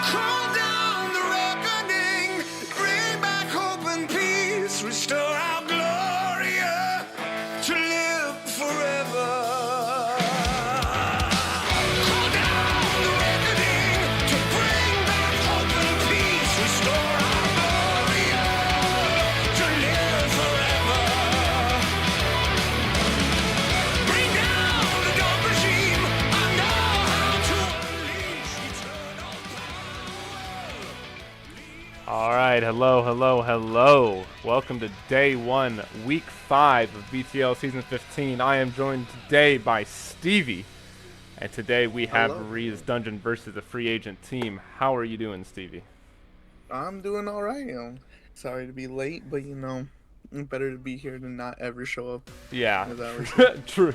Call down the reckoning, bring back hope and peace, restore our gloria to live forever. Call down the reckoning to bring back hope and peace, restore our gloria to live forever. Bring down the dark regime. I know how to unleash eternal power. All right, hello. Welcome to day 1, week 5 of BTL Season 15. I am joined today by Stevie, and today we have Hello. Maria's Dungeon versus the free agent team. How are you doing, Stevie? I'm doing all right. Sorry to be late, but better to be here than not ever show up. Yeah, As I always say. true.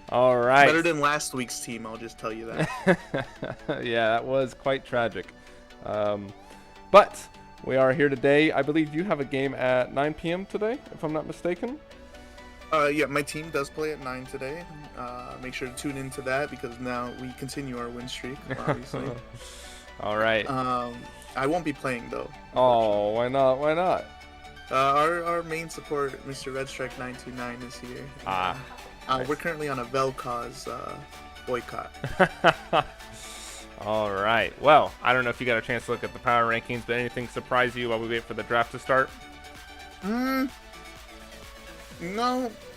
All right. Better than last week's team, I'll just tell you that. Yeah, that was quite tragic. But we are here today. I believe you have a game at 9 p.m. today, if I'm not mistaken. Yeah, my team does play at 9 today. Make sure to tune into that because now we continue our win streak, obviously. All right. I won't be playing though. Oh, why not? Why not? Our main support, Mr. Redstrike 929, is here. Nice. We're currently on a Vel'Koz boycott. All right. Well, I don't know if you got a chance to look at the power rankings, but anything surprise you while we wait for the draft to start? No,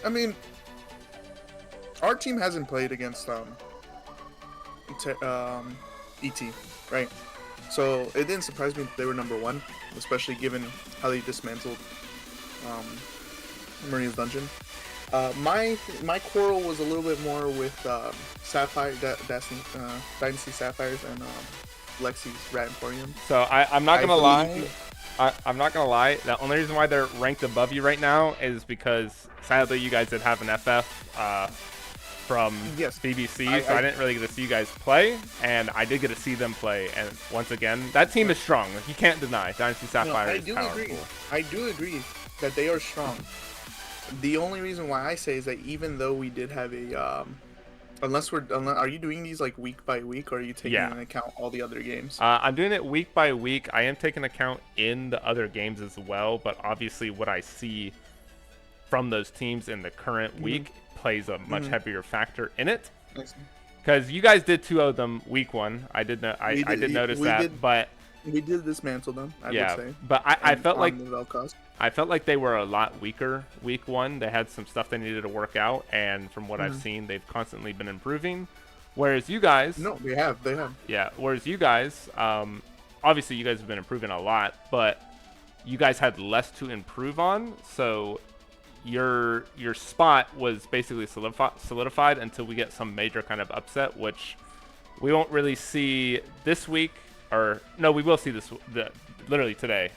I mean, our team hasn't played against ET, right? So it didn't surprise me that they were number 1, especially given how they dismantled Maria's Dungeon. My quarrel was a little bit more with Sapphire, Dynasty Sapphires and Lexi's Rat Emporium. So I'm not gonna lie. I'm not gonna lie. The only reason why they're ranked above you right now is because sadly you guys did have an FF from Yes. BBC, so I didn't really get to see you guys play, and I did get to see them play. And once again, that team is strong. You can't deny Dynasty Sapphire is powerful. I do agree that they are strong. The only reason why I say is that even though we did have a are you doing these like week by week, or are you taking into account all the other games? I'm doing it week by week. I am taking account in the other games as well, but obviously what I see from those teams in the current week plays a much heavier factor in it. Because you guys did 2-0 them week 1. I did notice that, but we did dismantle them. I would say. But I felt like Vel'Koz. I felt like they were a lot weaker week 1. They had some stuff they needed to work out, and from what I've seen, they've constantly been improving. Whereas you guys, No, they have. yeah. Whereas you guys, obviously you guys have been improving a lot, but you guys had less to improve on. So your spot was basically solidified until we get some major kind of upset, which we won't really see this week. Or no, we will see this literally today,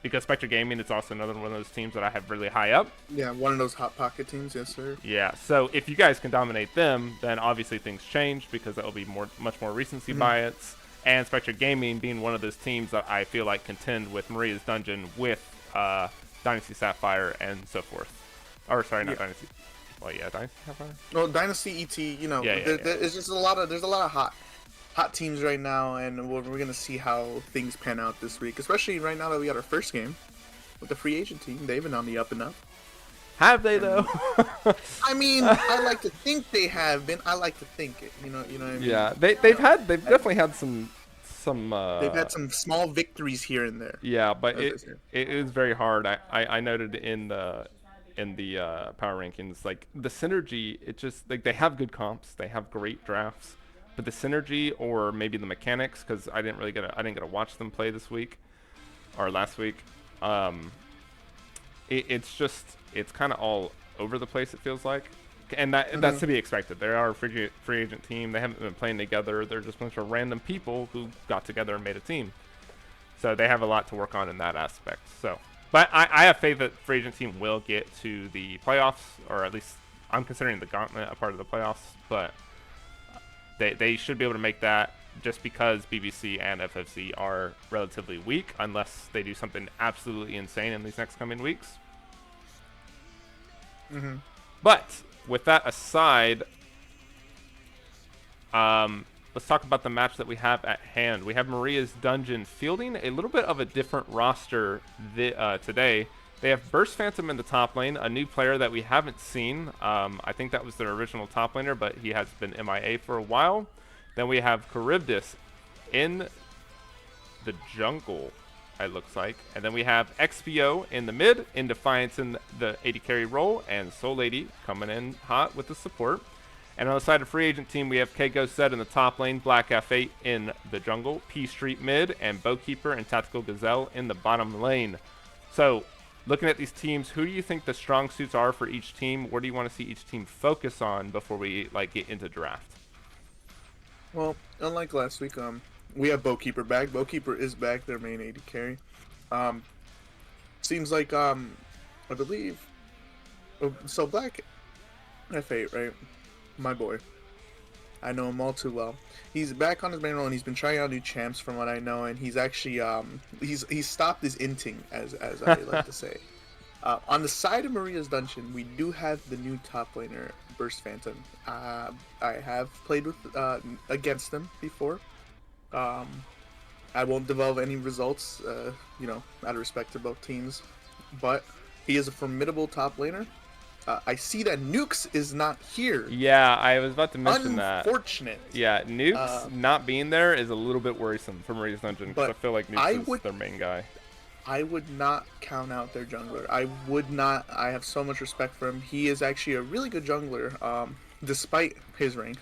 because Spectre Gaming is also another one of those teams that I have really high up. Yeah, one of those hot pocket teams, yes sir. Yeah, so if you guys can dominate them, then obviously things change because that will be much more recency bias. And Spectre Gaming being one of those teams that I feel like contend with Maria's Dungeon, with Dynasty Sapphire and so forth. Or sorry, not Dynasty. Well, yeah, Dynasty Sapphire. No, Dynasty ET. It's just there's a lot of hot teams right now, and we're gonna see how things pan out this week. Especially right now that we got our first game with the free agent team. They've been on the up and up. Have they though? I mean, I like to think they have been. I like to think it. You know what I mean? Yeah, they've definitely had some. They've had some small victories here and there. Yeah, but it is very hard. I noted in the power rankings, like the synergy. It just like they have good comps, they have great drafts, but the synergy or maybe the mechanics, because I didn't get to watch them play this week or last week. It's kind of all over the place. It feels like. And that's to be expected. They are a free agent team. They haven't been playing together. They're just a bunch of random people who got together and made a team. So they have a lot to work on in that aspect. So, but I have faith that free agent team will get to the playoffs, or at least I'm considering the gauntlet a part of the playoffs. But they should be able to make that, just because BBC and FFC are relatively weak, unless they do something absolutely insane in these next coming weeks. But with that aside, let's talk about the match that we have at hand. We have Maria's Dungeon fielding a little bit of a different roster today. They have Burst Phantom in the top lane, a new player that we haven't seen. I think that was their original top laner, but he has been MIA for a while. Then we have Charybdis in the jungle, it looks like. And then we have XPO in the mid, in Defiance in the AD carry role, and Soul Lady coming in hot with the support. And on the side of free agent team, we have Keiko Set in the top lane, Black F8 in the jungle, P Street mid, and Bowkeeper and Tactical Gazelle in the bottom lane. So, looking at these teams, who do you think the strong suits are for each team? Where do you want to see each team focus on before we get into draft? Well, unlike last week, we have Bowkeeper back. Bowkeeper is back, their main AD carry. Seems like I believe. So Black F8, right? My boy. I know him all too well. He's back on his main role, and he's been trying out new champs from what I know, and he's actually he's stopped his inting, as I like to say. On the side of Maria's Dungeon, we do have the new top laner, Burst Phantom. I have played with against them before. I won't divulge any results, out of respect to both teams, but he is a formidable top laner. I see that Nukes is not here. Yeah, I was about to mention that. Unfortunate. Yeah, Nukes not being there is a little bit worrisome for Maria's Dungeon, because I feel like Nukes is their main guy. I would not count out their jungler. I would not. I have so much respect for him. He is actually a really good jungler, despite his rank.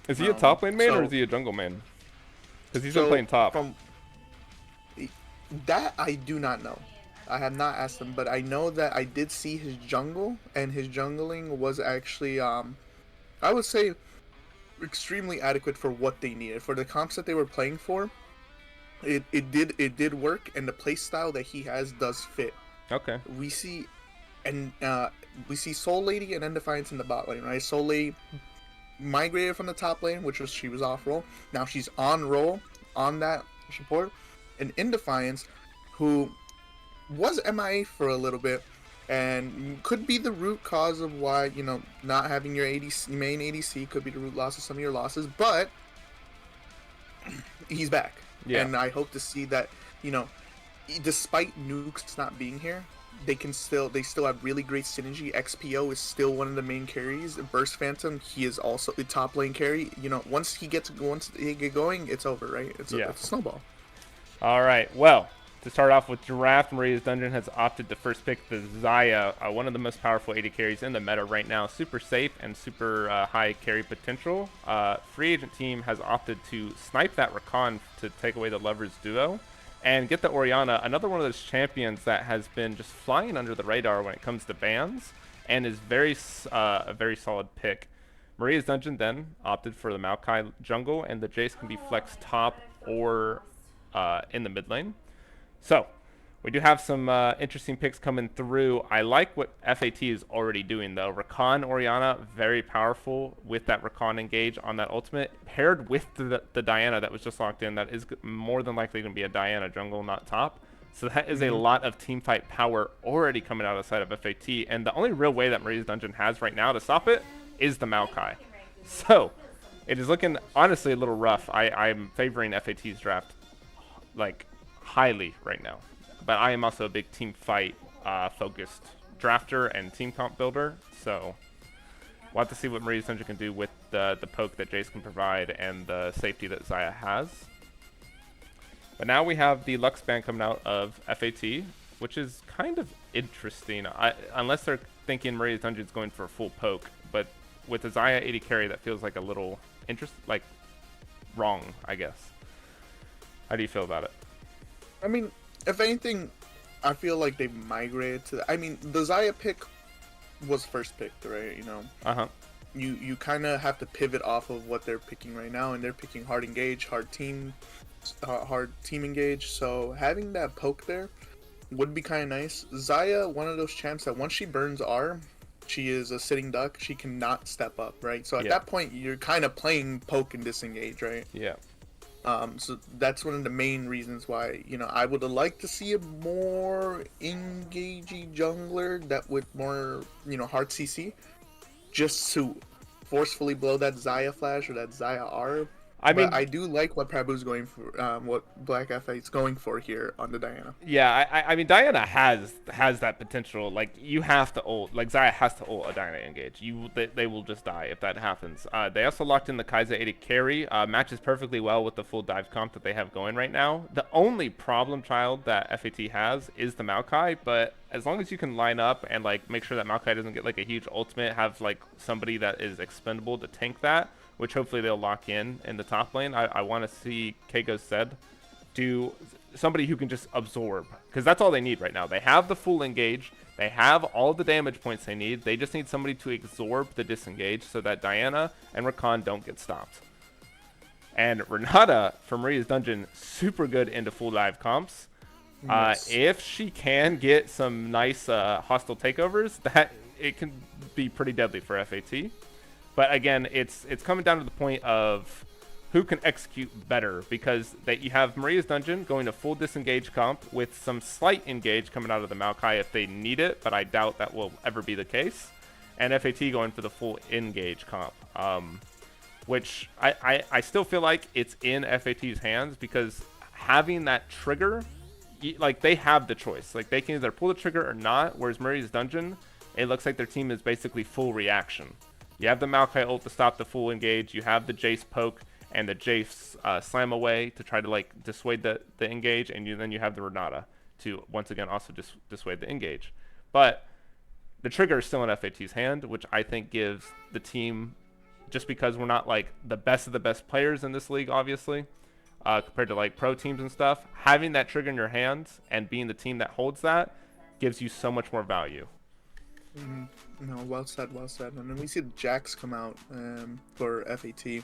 Is he a top lane main or is he a jungle main? Because he's been playing top. That I do not know. I have not asked him, but I know that I did see his jungle, and his jungling was actually, I would say, extremely adequate for what they needed. For the comps that they were playing for, it did work, and the playstyle that he has does fit. Okay. We see Soul Lady and Defiance in the bot lane, right? Soul Lady migrated from the top lane, she was off role. Now she's on role on that support, and Defiance, who was MIA for a little bit, and could be the root cause of why, not having your main ADC could be the root cause of some of your losses, but he's back. Yeah. And I hope to see that, despite Nukes not being here, they still have really great synergy. XPO is still one of the main carries. Burst Phantom, he is also a top lane carry. Once they get going, it's over, right? It's a snowball. All right, well, to start off with draft, Maria's Dungeon has opted to first pick the Xayah, one of the most powerful AD carries in the meta right now. Super safe and super high carry potential. Free agent team has opted to snipe that Rakan to take away the Lovers duo and get the Orianna, another one of those champions that has been just flying under the radar when it comes to bans and is a very solid pick. Maria's Dungeon then opted for the Maokai jungle, and the Jace can be flexed top or in the mid lane. So, we do have some interesting picks coming through. I like what FAT is already doing, though. Rakan Orianna, very powerful with that Rakan engage on that ultimate, paired with the Diana that was just locked in. That is more than likely going to be a Diana jungle, not top. So that is a lot of teamfight power already coming out of the side of FAT. And the only real way that Maria's Dungeon has right now to stop it is the Maokai. So, it is looking, honestly, a little rough. I'm favoring FAT's draft, highly right now, but I am also a big team fight focused drafter and team comp builder, so we'll have to see what Maria's Dungeon can do with the poke that Jace can provide and the safety that Xayah has. But now we have the Lux ban coming out of FAT, which is kind of interesting, unless they're thinking Maria's Dungeon is going for a full poke, but with the Xayah 80 carry, that feels like a little wrong, I guess. How do you feel about it? I mean, if anything, I feel like they've migrated to the Xayah pick was first picked, right? You kind of have to pivot off of what they're picking right now, and they're picking hard engage, hard team engage. So having that poke there would be kind of nice. Xayah, one of those champs that once she burns R, she is a sitting duck. She cannot step up, right? So at that point, you're kind of playing poke and disengage, right? Yeah. So that's one of the main reasons why, I would have liked to see a more engagey jungler that with more, hard CC, just to forcefully blow that Xayah flash or that Xayah R. I But mean, I do like what Prabhu's going for, what Black F8's going for here on the Diana. yeah, I mean Diana has that potential. Like you have to ult. Like Xayah has to ult a Diana engage. They will just die if that happens. They also locked in the Kai'Sa 80 carry. Matches perfectly well with the full dive comp that they have going right now. The only problem child that FAT has is the Maokai, but as long as you can line up and like make sure that Maokai doesn't get like a huge ultimate, have like somebody that is expendable to tank that, which hopefully they'll lock in the top lane. I want to see Keiko said do somebody who can just absorb, because that's all they need right now. They have the full engage, they have all the damage points they need. They just need somebody to absorb the disengage so that Diana and Rakan don't get stopped. And Renata from Maria's Dungeon, super good into full dive comps. Yes. If she can get some nice hostile takeovers, that it can be pretty deadly for FAT. But again, it's coming down to the point of who can execute better, because you have Maria's Dungeon going to full disengage comp with some slight engage coming out of the Maokai if they need it, but I doubt that will ever be the case. And FAT going for the full engage comp, which I still feel like it's in FAT's hands, because having that trigger, like they have the choice. Like they can either pull the trigger or not, whereas Maria's Dungeon, it looks like their team is basically full reaction. You have the Maokai ult to stop the full engage, you have the Jace poke, and the Jace slam away to try to like dissuade the engage, and then you have the Renata to once again also dissuade the engage. But the trigger is still in FAT's hand, which I think gives the team, just because we're not like the best of the best players in this league, obviously, compared to like pro teams and stuff, having that trigger in your hands and being the team that holds that gives you so much more value. No, well said, well said. And then we see the Jax come out for FAT.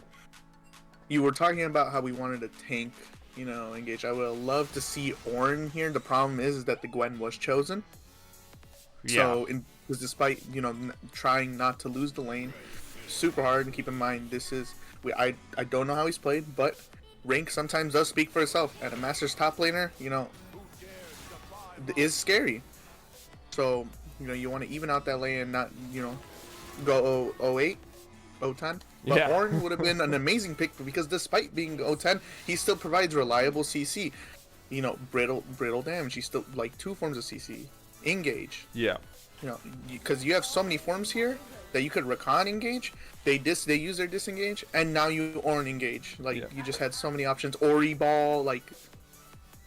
You were talking about how we wanted to tank, engage. I would love to see Ornn here. The problem is that the Gwen was chosen. Yeah. So, because despite, trying not to lose the lane, super hard. And keep in mind, I don't know how he's played, but rank sometimes does speak for itself. And a Master's top laner, is scary. So, you want to even out that lane and not, go 08, 010. But Yeah. Ornn would have been an amazing pick, because despite being 010, he still provides reliable CC. Brittle damage. He's still like 2 forms of CC. Engage. Yeah. Because you have so many forms here that you could Rakan engage. They use their disengage, and now you Ornn engage. Like you just had so many options. Ori ball. Like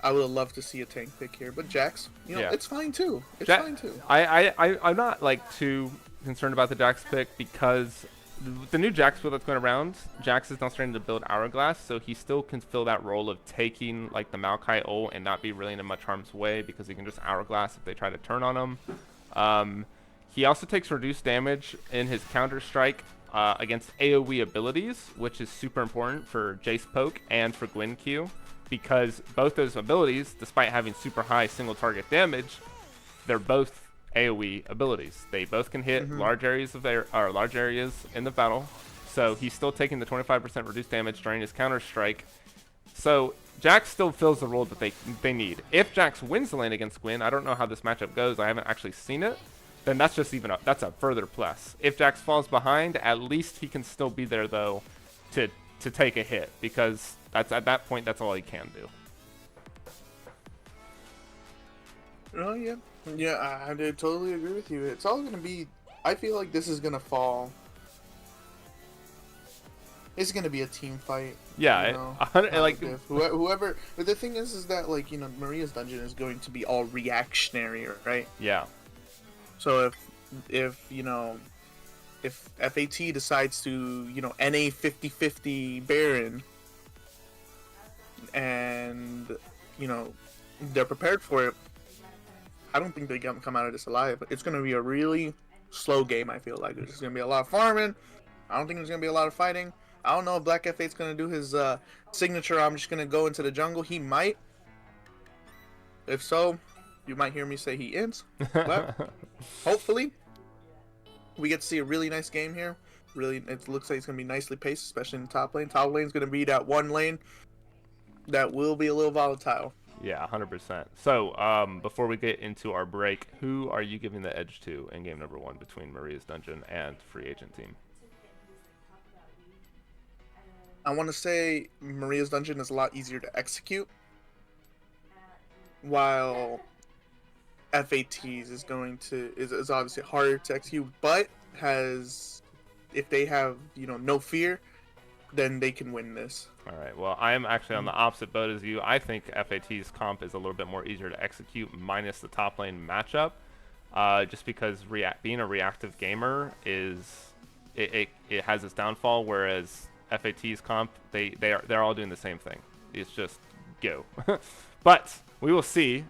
I would have loved to see a tank pick here, but Jax, it's fine too. It's fine too. I'm not like too concerned about the Jax pick, because the new Jax build that's going around, Jax is now starting to build Hourglass, so he still can fill that role of taking like the Maokai ult and not be really in much harm's way, because he can just Hourglass if they try to turn on him. He also takes reduced damage in his counter strike against AoE abilities, which is super important for Jace poke and for Gwen Q, because both those abilities, despite having super high single target damage, they're both AoE abilities. They both can hit large areas in the battle. So he's still taking the 25% reduced damage during his counter strike. So Jax still fills the role that they need. If Jax wins the lane against Gwen, I don't know how this matchup goes. I haven't actually seen it. Then that's just that's a further plus. If Jax falls behind, at least he can still be there though to take a hit, because that's at that point that's all he can do. Oh yeah. Yeah, I do totally agree with you. It's all gonna be. I feel like this is gonna fall. It's gonna be a team fight. Yeah, whoever. But the thing is that like Maria's Dungeon is going to be all reactionary, right? Yeah. So if FAT decides to NA 50-50 Baron, and they're prepared for it, I don't think they come out of this alive. It's going to be a really slow game, I feel like. There's going to be a lot of farming. I don't think there's going to be a lot of fighting. I don't know if Black F8's going to do his signature, I'm just going to go into the jungle. He might. If so, you might hear me say he ends. But hopefully, we get to see a really nice game here. Really, it looks like it's going to be nicely paced, especially in the top lane. Top lane's going to be that one lane that will be a little volatile. Yeah, 100%. So, before we get into our break, who are you giving the edge to in game number 1 between Maria's Dungeon and Free Agent Team? I want to say Maria's Dungeon is a lot easier to execute, while FATs is obviously harder to execute, but has if they have no fear, then they can win this. All right. Well, I am actually on the opposite boat as you. I think FAT's comp is a little bit more easier to execute, minus the top lane matchup, just because being a reactive gamer it has its downfall. Whereas FAT's comp, they're all doing the same thing. It's just go. But we will see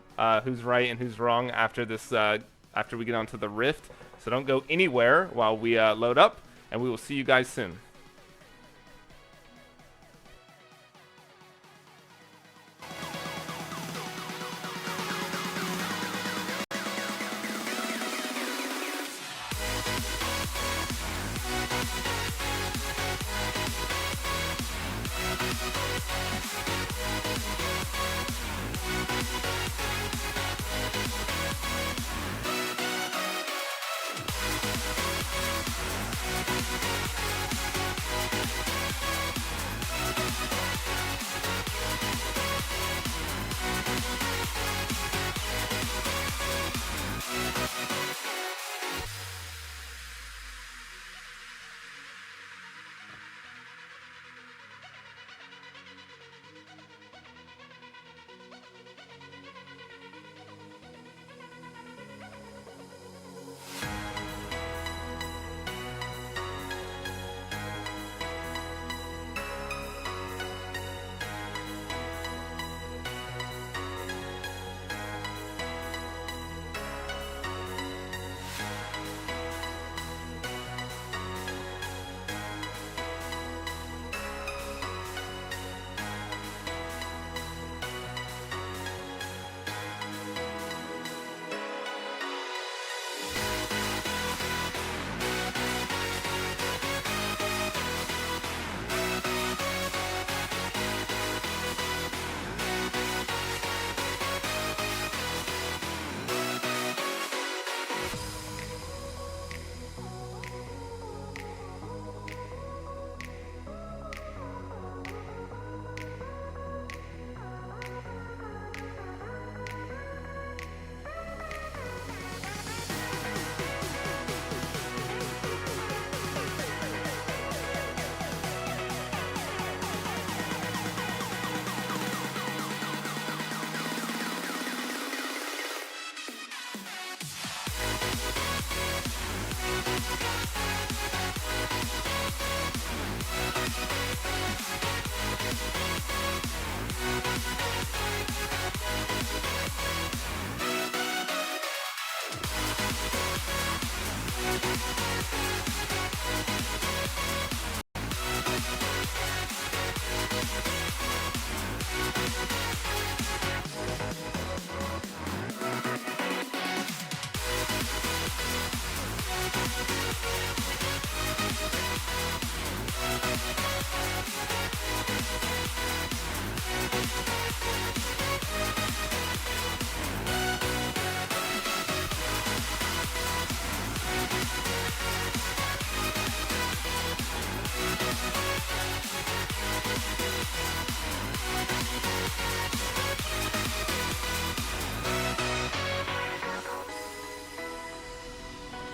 who's right and who's wrong after this. After we get onto the Rift. So don't go anywhere while we load up, and we will see you guys soon.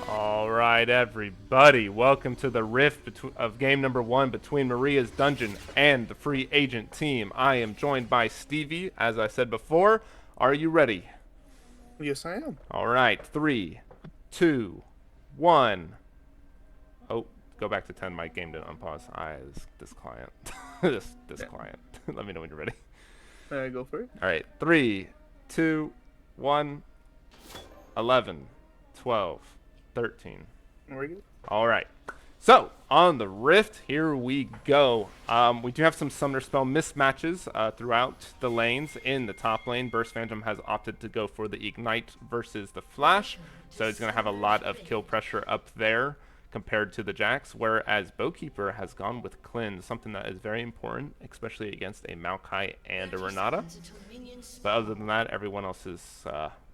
All right, everybody, welcome to the Rift of game number 1 between Maria's Dungeon and the free agent team. I am joined by Stevie, as I said before. Are you ready? Yes, I am. All right, 3, 2, 1. Oh, go back to 10. My game didn't unpause. This client. this client. Let me know when you're ready. Go for it. All right, 3, 2, 1. 11, 12. 13. All right. So, on the Rift, here we go. We do have some Summoner Spell mismatches throughout the lanes. In the top lane, Burst Phantom has opted to go for the Ignite versus the Flash, so he's going to have a lot of kill pressure up there compared to the Jax, whereas Bowkeeper has gone with Cleanse, something that is very important, especially against a Maokai and a Renata. But other than that, everyone else is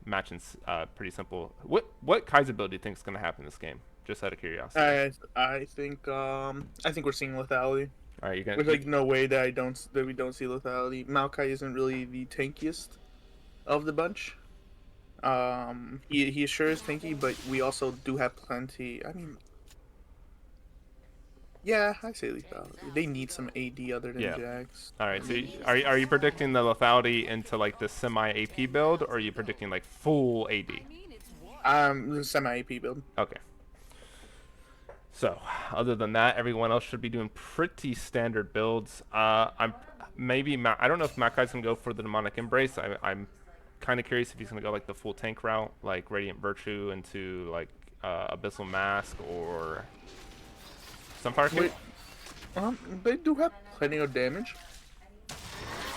matching's pretty simple. What Kai's ability do you think is going to happen in this game? Just out of curiosity. I think we're seeing lethality. All right, you There's like no way that we don't see lethality. Maokai isn't really the tankiest of the bunch. He sure is tanky, but we also do have plenty. I mean, yeah, I say lethality. They need some AD other than Yeah. Jax. All right. So are you predicting the lethality into like the semi AP build, or are you predicting like full AD? The semi AP build. Okay. So, other than that, everyone else should be doing pretty standard builds. I don't know if Makai's gonna go for the demonic embrace. I'm kind of curious if he's gonna go like the full tank route, like Radiant Virtue into like Abyssal Mask or Sunfire Kick. They do have plenty of damage,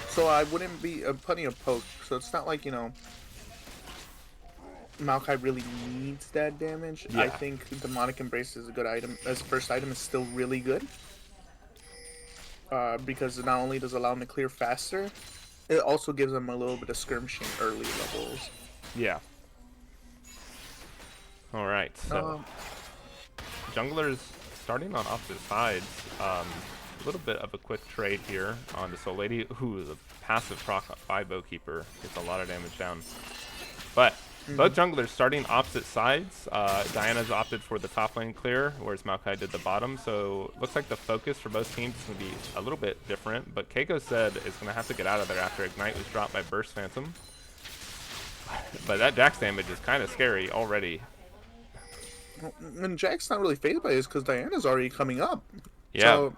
so I wouldn't be plenty of poke. So it's not like Maokai really needs that damage. Yeah. I think Demonic Embrace is a good item. As first item is still really good. Because not only does it allow him to clear faster, it also gives him a little bit of skirmishing early levels. Yeah. All right. So junglers starting on opposite sides. A little bit of a quick trade here on the Soul Lady. Ooh, the passive proc by Bowkeeper gets a lot of damage down. But both junglers starting opposite sides. Diana's opted for the top lane clear, whereas Maokai did the bottom. So looks like the focus for both teams is going to be a little bit different. But Keiko said it's going to have to get out of there after Ignite was dropped by Burst Phantom. But that Jax damage is kind of scary already. And Jack's not really phased by this because Diana's already coming up. Yeah. So,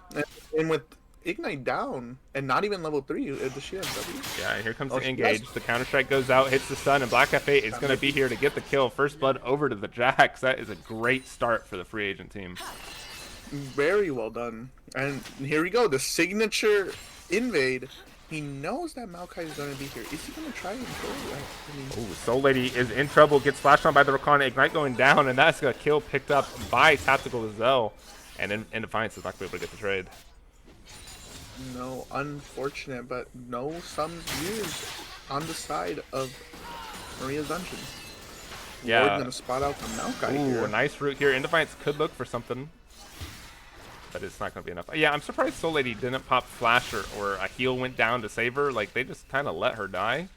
and with Ignite down and not even level 3, does she have W? Yeah, and here comes the engage. The counter strike goes out, hits the stun, and Black F8 is going to be here to get the kill. First blood over to the Jax. That is a great start for the free agent team. Very well done. And here we go, the signature invade. He knows that Maokai is going to be here. Is he going to try and kill it? Ooh, Soul Lady is in trouble. Gets flashed on by the Rakan. Ignite going down, and that's a kill picked up by Tactical Gazelle. And in Defiance is not going to be able to get the trade. No, unfortunate, but no sums used on the side of Maria's Dungeon. Yeah. We're going to spot out the Maokai here. Ooh, a nice route here. Defiance could look for something, but it's not going to be enough. Yeah, I'm surprised Soul Lady didn't pop Flash or a heal went down to save her. Like, they just kind of let her die.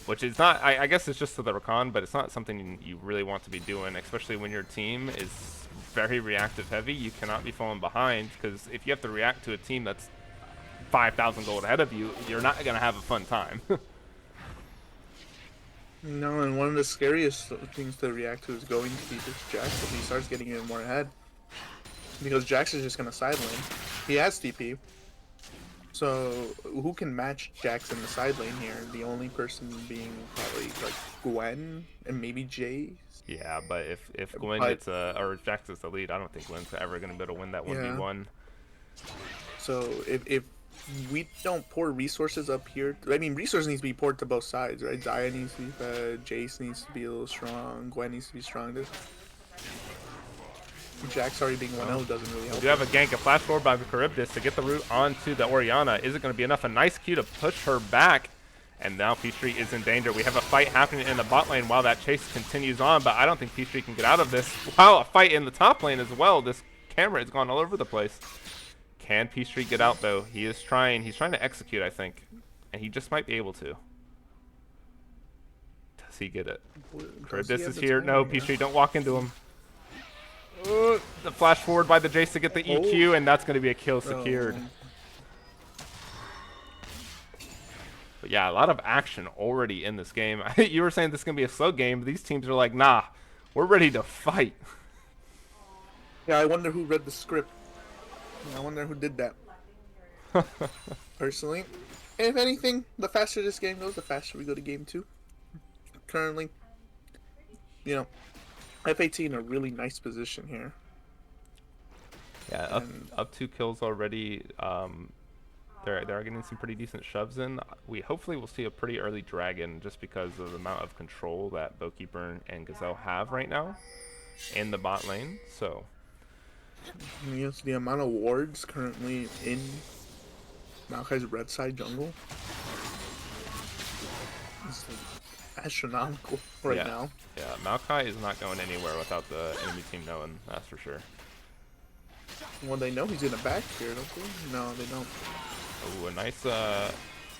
Which is not, I guess it's just to the Rakan, but it's not something you really want to be doing, especially when your team is very reactive heavy. You cannot be falling behind, because if you have to react to a team that's 5,000 gold ahead of you, you're not going to have a fun time. No, and one of the scariest things to react to is going to be this Jax if he starts getting even more ahead. Because Jax is just going to side lane. He has TP. So, who can match Jax in the side lane here? The only person being probably like Gwen and maybe Jace. Yeah, but if Gwen gets or if Jax gets the lead, I don't think Gwen's ever going to be able to win that 1v1. So, if we don't pour resources up here, I mean, resources needs to be poured to both sides, right? Zaya needs to be fed, Jace needs to be a little strong, Gwen needs to be strong. Jax already being 1-0 doesn't really help. We do have a gank, a flash forward by Charybdis to get the route onto the Orianna. Is it going to be enough? A nice Q to push her back. And now Peachtree is in danger. We have a fight happening in the bot lane while that chase continues on, but I don't think Peachtree can get out of this. Wow, a fight in the top lane as well. This camera has gone all over the place. Can Peachtree get out, though? He is trying. He's trying to execute, I think. And he just might be able to. Does he get it? Charybdis is here. No, Peachtree, don't walk into him. The flash forward by the Jace to get the EQ, and that's going to be a kill secured. But yeah, a lot of action already in this game. You were saying this is going to be a slow game. These teams are like, nah, we're ready to fight. Yeah, I wonder who read the script. I wonder who did that. Personally, if anything, the faster this game goes, the faster we go to game 2. Currently, F18 in a really nice position here. Yeah, up 2 kills already. They're getting some pretty decent shoves in. We hopefully will see a pretty early dragon just because of the amount of control that Bowkeeper and Gazelle have right now in the bot lane. So yes, the amount of wards currently in Maokai's red side jungle is astronomical right now. Yeah, Maokai is not going anywhere without the enemy team knowing, that's for sure. Well, they know he's gonna back here, don't they? No, they don't. Oh, a nice,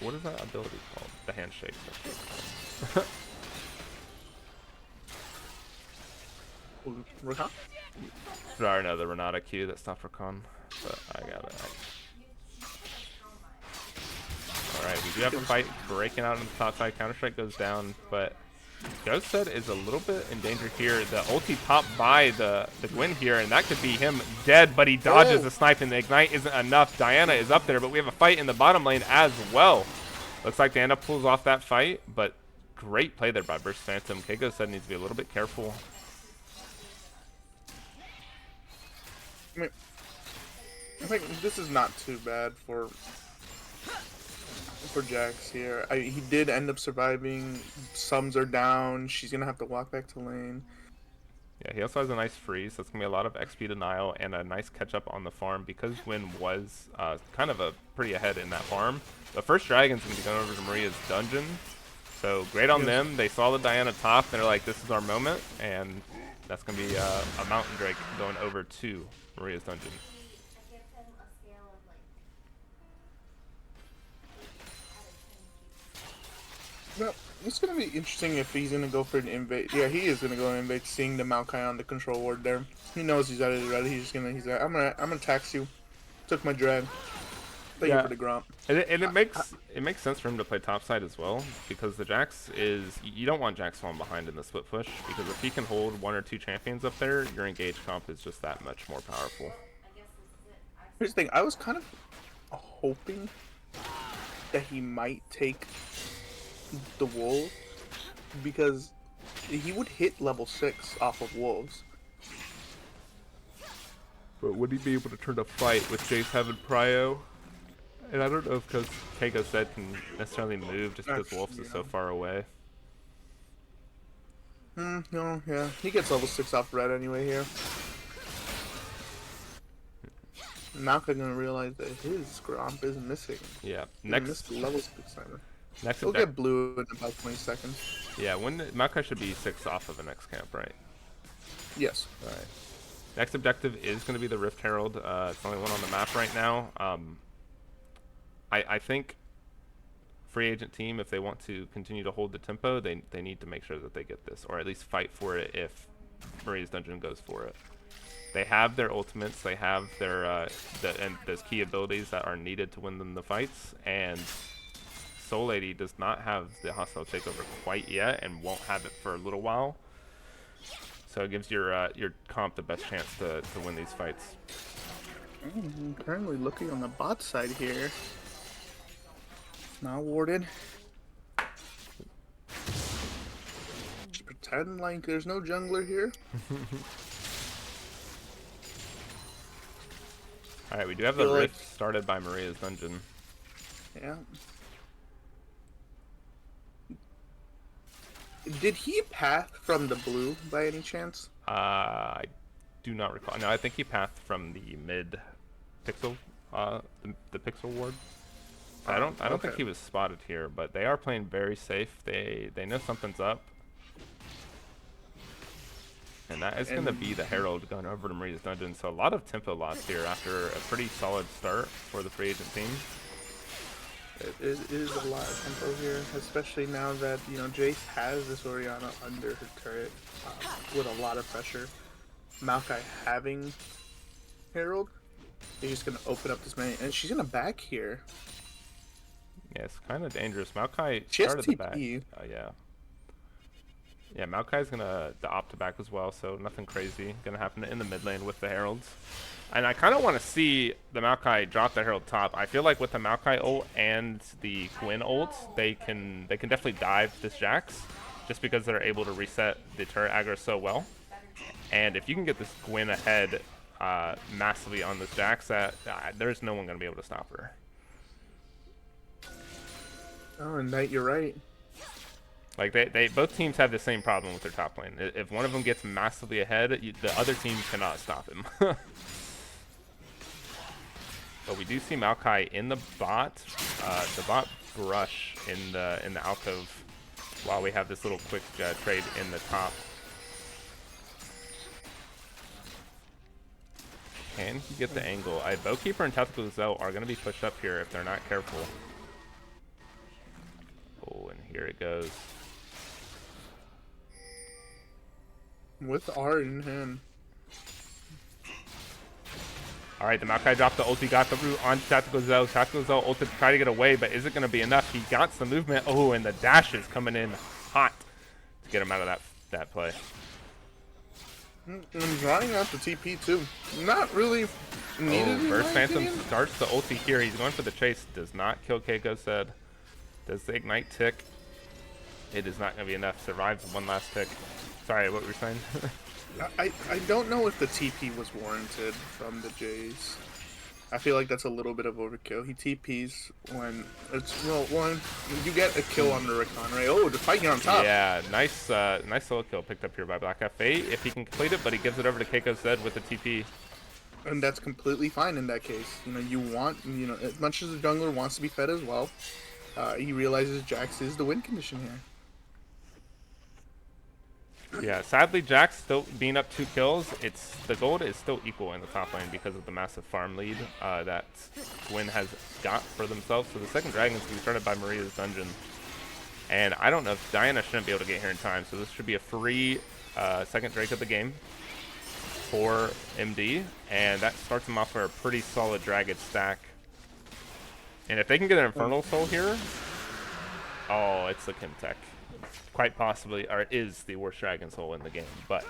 what is that ability called? The handshake. Rakan? Sorry, no, the Renata Q that stopped Rakan, but I got it. Alright, we do have a fight breaking out on the top side. Counter-Strike goes down, but Ghosted is a little bit in danger here. The ulti popped by the Gwyn here, and that could be him dead, but he dodges the snipe, and the Ignite isn't enough. Diana is up there, but we have a fight in the bottom lane as well. Looks like Diana pulls off that fight, but great play there by Burst Phantom. Ghosted needs to be a little bit careful. I mean, I think this is not too bad for Jax here. He did end up surviving. Sums are down. She's gonna have to walk back to lane. Yeah, he also has a nice freeze. That's gonna be a lot of XP denial and a nice catch up on the farm because Gwyn was kind of pretty ahead in that farm. The first dragon's gonna be going over to Maria's dungeon, so great on them. They saw the Diana top, and they're like, "This is our moment," and that's gonna be a Mountain Drake going over to Maria's dungeon. Well, it's gonna be interesting if he's gonna go for an invade. Yeah, he is gonna go and invade, seeing the Maokai on the control ward there. He knows he's at it already. He's like, I'm gonna tax you. Took my drag. Thank you for the gromp. And it makes sense for him to play topside as well, because the Jax is, you don't want Jax falling behind in the split push, because if he can hold 1 or 2 champions up there, your engage comp is just that much more powerful. Here's the thing, I was kind of hoping that he might take the wolves, because he would hit level 6 off of wolves. But would he be able to turn a fight with Jace having prio? And I don't know if Ghosted can necessarily move just because Wolves is so far away. No, yeah. He gets level 6 off red anyway here. Malka gonna realize that his Gromp is missing. Yeah. Next level 6 timer. Next he'll get blue in about 20 seconds. Yeah, Malka should be 6 off of the next camp, right? Yes. Alright. Next objective is going to be the Rift Herald. It's the only one on the map right now. I think free agent team, if they want to continue to hold the tempo, they need to make sure that they get this, or at least fight for it if Maria's Dungeon goes for it. They have their ultimates, they have their and those key abilities that are needed to win them the fights, and Soul Lady does not have the hostile takeover quite yet, and won't have it for a little while. So it gives your comp the best chance to win these fights. I'm currently looking on the bot side here. Not warded. Just pretend like there's no jungler here. Alright, we do have the rift started by Maria's Dungeon. Yeah. Did he path from the blue by any chance? I do not recall. No, I think he pathed from the mid pixel, the pixel ward. I don't think he was spotted here, but they are playing very safe. They know something's up, and that is going to be the Herald going over to Maria's Dungeon. So a lot of tempo loss here after a pretty solid start for the free agent team. It is a lot of tempo here, especially now that, you know, Jace has this Orianna under her turret with a lot of pressure. Maokai having Herald, he's just going to open up this many, and she's going to back here. Yeah, it's kind of dangerous. Maokai She has started the TP. back. Yeah. Yeah, Maokai's going to opt to back as well, so nothing crazy going to happen in the mid lane with the Heralds. And I kind of want to see the Maokai drop the Herald top. I feel like with the Maokai ult and the Gwyn ult, they can definitely dive this Jax, just because they're able to reset the turret aggro so well. And if you can get this Gwyn ahead massively on this Jax, there's no one going to be able to stop her. Oh, and Knight, you're right. Like both teams have the same problem with their top lane. If one of them gets massively ahead, the other team cannot stop him. But we do see Maokai in the bot brush in the alcove, while we have this little quick trade in the top. Can he get the angle? Bowkeeper and Tactical Gazelle are going to be pushed up here if they're not careful. Oh, and here it goes. With R in hand. Alright, the Maokai dropped the ulti, got the root on Tactical Gazelle. Tactical Gazelle ulted to try to get away, but is it going to be enough? He got some movement. Oh, and the dash is coming in hot to get him out of that play. And drawing out the TP too. Not really needed. Burst Phantom starts the ulti here. He's going for the chase. Does not kill Keiko said. Does the ignite tick? It is not going to be enough. Survives one last tick. Sorry, what were you saying? I don't know if the TP was warranted from the Jays. I feel like that's a little bit of overkill. He TPs when it's when you get a kill on the Recon, right? Oh, the fight here on top. Yeah, nice solo kill picked up here by Black Cafe if he can complete it, but he gives it over to Keiko Zed with the TP. And that's completely fine in that case. You know, you want, you know, as much as the jungler wants to be fed as well, he realizes Jax is the win condition here. Yeah, sadly, Jax still being up 2 kills. The gold is still equal in the top lane because of the massive farm lead that Gwyn has got for themselves. So the second dragon is going to be started by Maria's dungeon. And I don't know if Diana shouldn't be able to get here in time. So this should be a free second Drake of the game for MD. And that starts them off for a pretty solid dragon stack. And if they can get an Infernal Soul here, oh, it's the Kimtech. Quite possibly, or it is the worst Dragon Soul in the game, but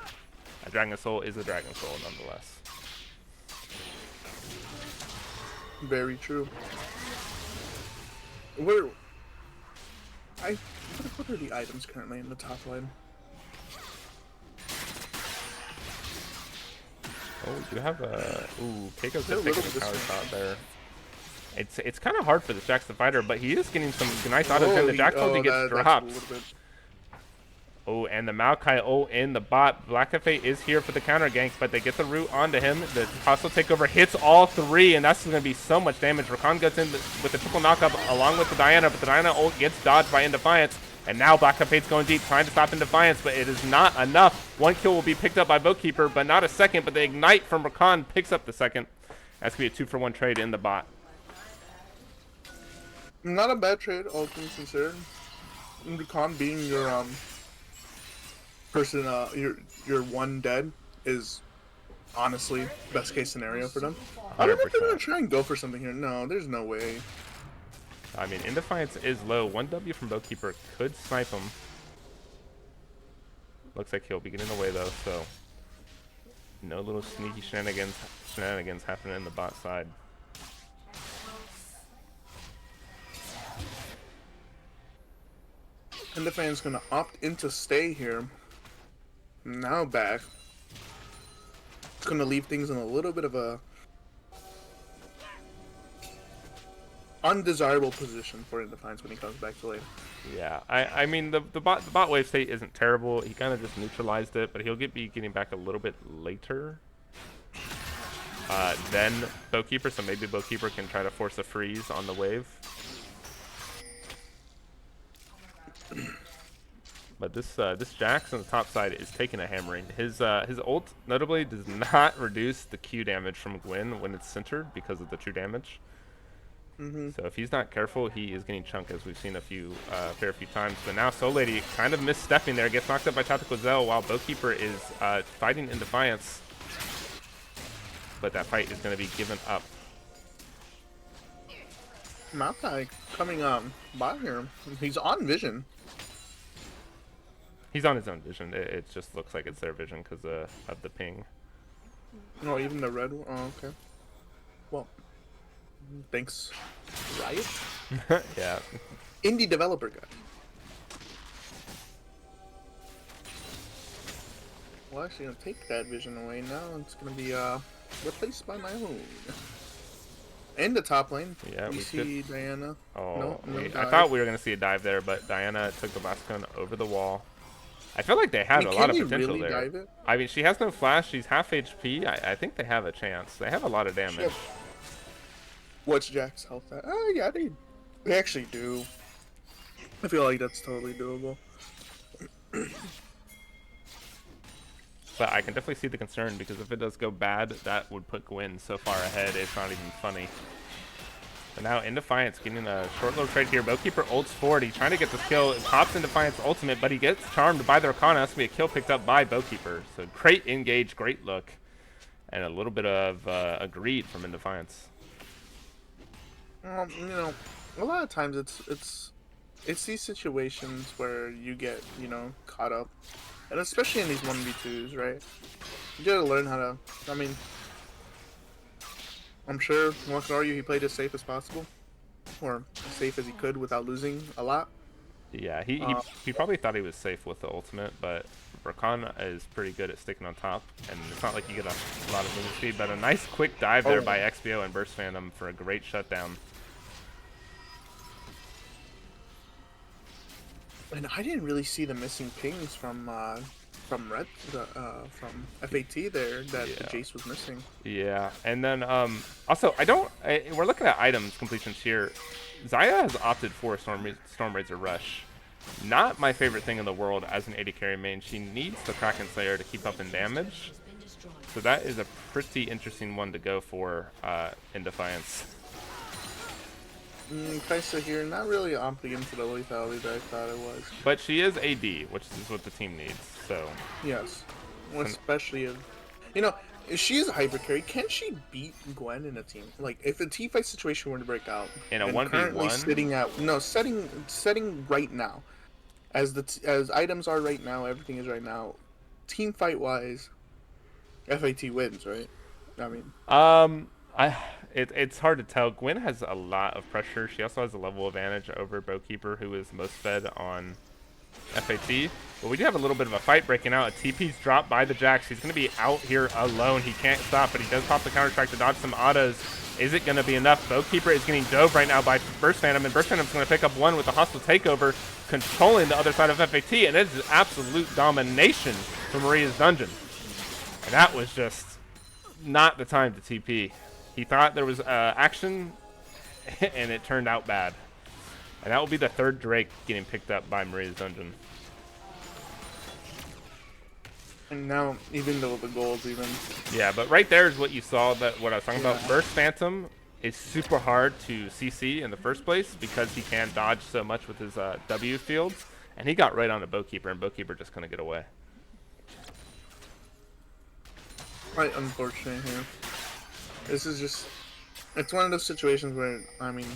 a Dragon Soul is a Dragon Soul nonetheless. Very true. What are the items currently in the top lane? Oh, you have a Keiko's just taking a power shot there. It's kind of hard for the Jax the fighter, but he is getting some nice autos, and the Jax ulti gets dropped. Oh, and the Maokai ult in the bot. Black Cafe is here for the counter gank, but they get the root onto him. The hostile takeover hits all 3, and that's going to be so much damage. Rakan gets in with the triple knockup along with the Diana, but the Diana ult gets dodged by Indefiance. And now Black Cafe's going deep, trying to stop Indefiance, but it is not enough. 1 kill will be picked up by Boatkeeper, but not a second. But the Ignite from Rakan picks up the second. That's going to be a 2-for-1 trade in the bot. Not a bad trade, all things considered. Rakan being your person, your one dead is honestly best case scenario for them. 100%. I don't know if they're gonna try and go for something here. No, there's no way. I mean, Indefiance is low. 1 W from Boatkeeper could snipe him. Looks like he'll be getting away though, so no little sneaky shenanigans happening in the bot side. Indefiance gonna opt in to stay here. Now back. It's gonna leave things in a little bit of a undesirable position for Indefiance when he comes back to lane. Yeah, I mean the bot wave state isn't terrible. He kind of just neutralized it, but he'll be getting back a little bit later than Boatkeeper, so maybe Boatkeeper can try to force a freeze on the wave. But this Jax on the top side is taking a hammering. His ult notably does not reduce the Q damage from Gwyn when it's centered because of the true damage. So if he's not careful, he is getting chunked, as we've seen a fair few times. But now Soul Lady kind of misstepping there, gets knocked up by Tactical Zell while Boatkeeper is fighting in defiance. But that fight is going to be given up. Maokai coming by here. He's on vision. He's on his own vision. It just looks like it's their vision because of the ping. No, even the red one. Oh, okay. Well, thanks, Riot. Yeah. Indie developer guy. Well, actually, gonna take that vision away now. It's gonna be replaced by my own. In the top lane, Yeah, we see Diana. Oh, No wait. dive. I thought we were going to see a dive there, but Diana took the last cone over the wall. I feel like they had a lot of potential really there. dive it? I mean, she has no flash. She's half HP. I think they have a chance. They have a lot of damage. What's Jack's health at? Oh, yeah, they actually do. I feel like that's totally doable. but I can definitely see the concern because if it does go bad, that would put Gwen so far ahead, it's not even funny. But now in Defiance getting a short little trade here. Bowkeeper ults forward. He's trying to get this kill. It pops in Defiance ultimate, but he gets charmed by the Arcana. That's going to be a kill picked up by Bowkeeper. So great engage, great look, and a little bit of a greed from in Defiance. You know, a lot of times it's these situations where you get, you know, caught up, and especially in these 1v2s, right? You gotta learn how to. I mean, I'm sure one could argue he played as safe as possible, or as safe as he could without losing a lot. Yeah, he probably thought he was safe with the ultimate, but Rakan is pretty good at sticking on top, and it's not like you get a lot of movement speed, but a nice quick dive there by XBO and Burst Phantom for a great shutdown. And I didn't really see the missing pings from FAT there that the Jace was missing. Yeah, and then also we're looking at items completions here. Xayah has opted for Stormrazor Rush. Not my favorite thing in the world as an AD carry main. She needs the Kraken Slayer to keep up in damage. So that is a pretty interesting one to go for in Defiance. Kaisa here, not really opting into the lethality that I thought it was. But she is AD, which is what the team needs, so... Yes. Well, especially if... You know, if she is a hyper carry, can she beat Gwen in a team? Like, if a team fight situation were to break out... In a 1v1? Currently sitting at... No, setting right now. As items are right now, everything is right now. Team fight-wise, FAT wins, right? I mean... It's hard to tell. Gwen has a lot of pressure. She also has a level advantage over Bowkeeper, who is most fed on FAT. But we do have a little bit of a fight breaking out. A TP's dropped by the Jax. He's going to be out here alone. He can't stop, but he does pop the counter-strike to dodge some autos. Is it going to be enough? Bowkeeper is getting dove right now by Burst Phantom, and Burst Phantom's going to pick up one with a hostile takeover, controlling the other side of FAT, and it is absolute domination for Maria's Dungeon. And that was just not the time to TP. He thought there was action, and it turned out bad. And that will be the third Drake getting picked up by Maria's Dungeon. And now, even though the gold's even... Yeah, but right there is what you saw, what I was talking about. Burst Phantom is super hard to CC in the first place because he can dodge so much with his W fields. And he got right on the Bowkeeper, and Bowkeeper just couldn't get away. Quite unfortunate here. This is just, it's one of those situations where, I mean,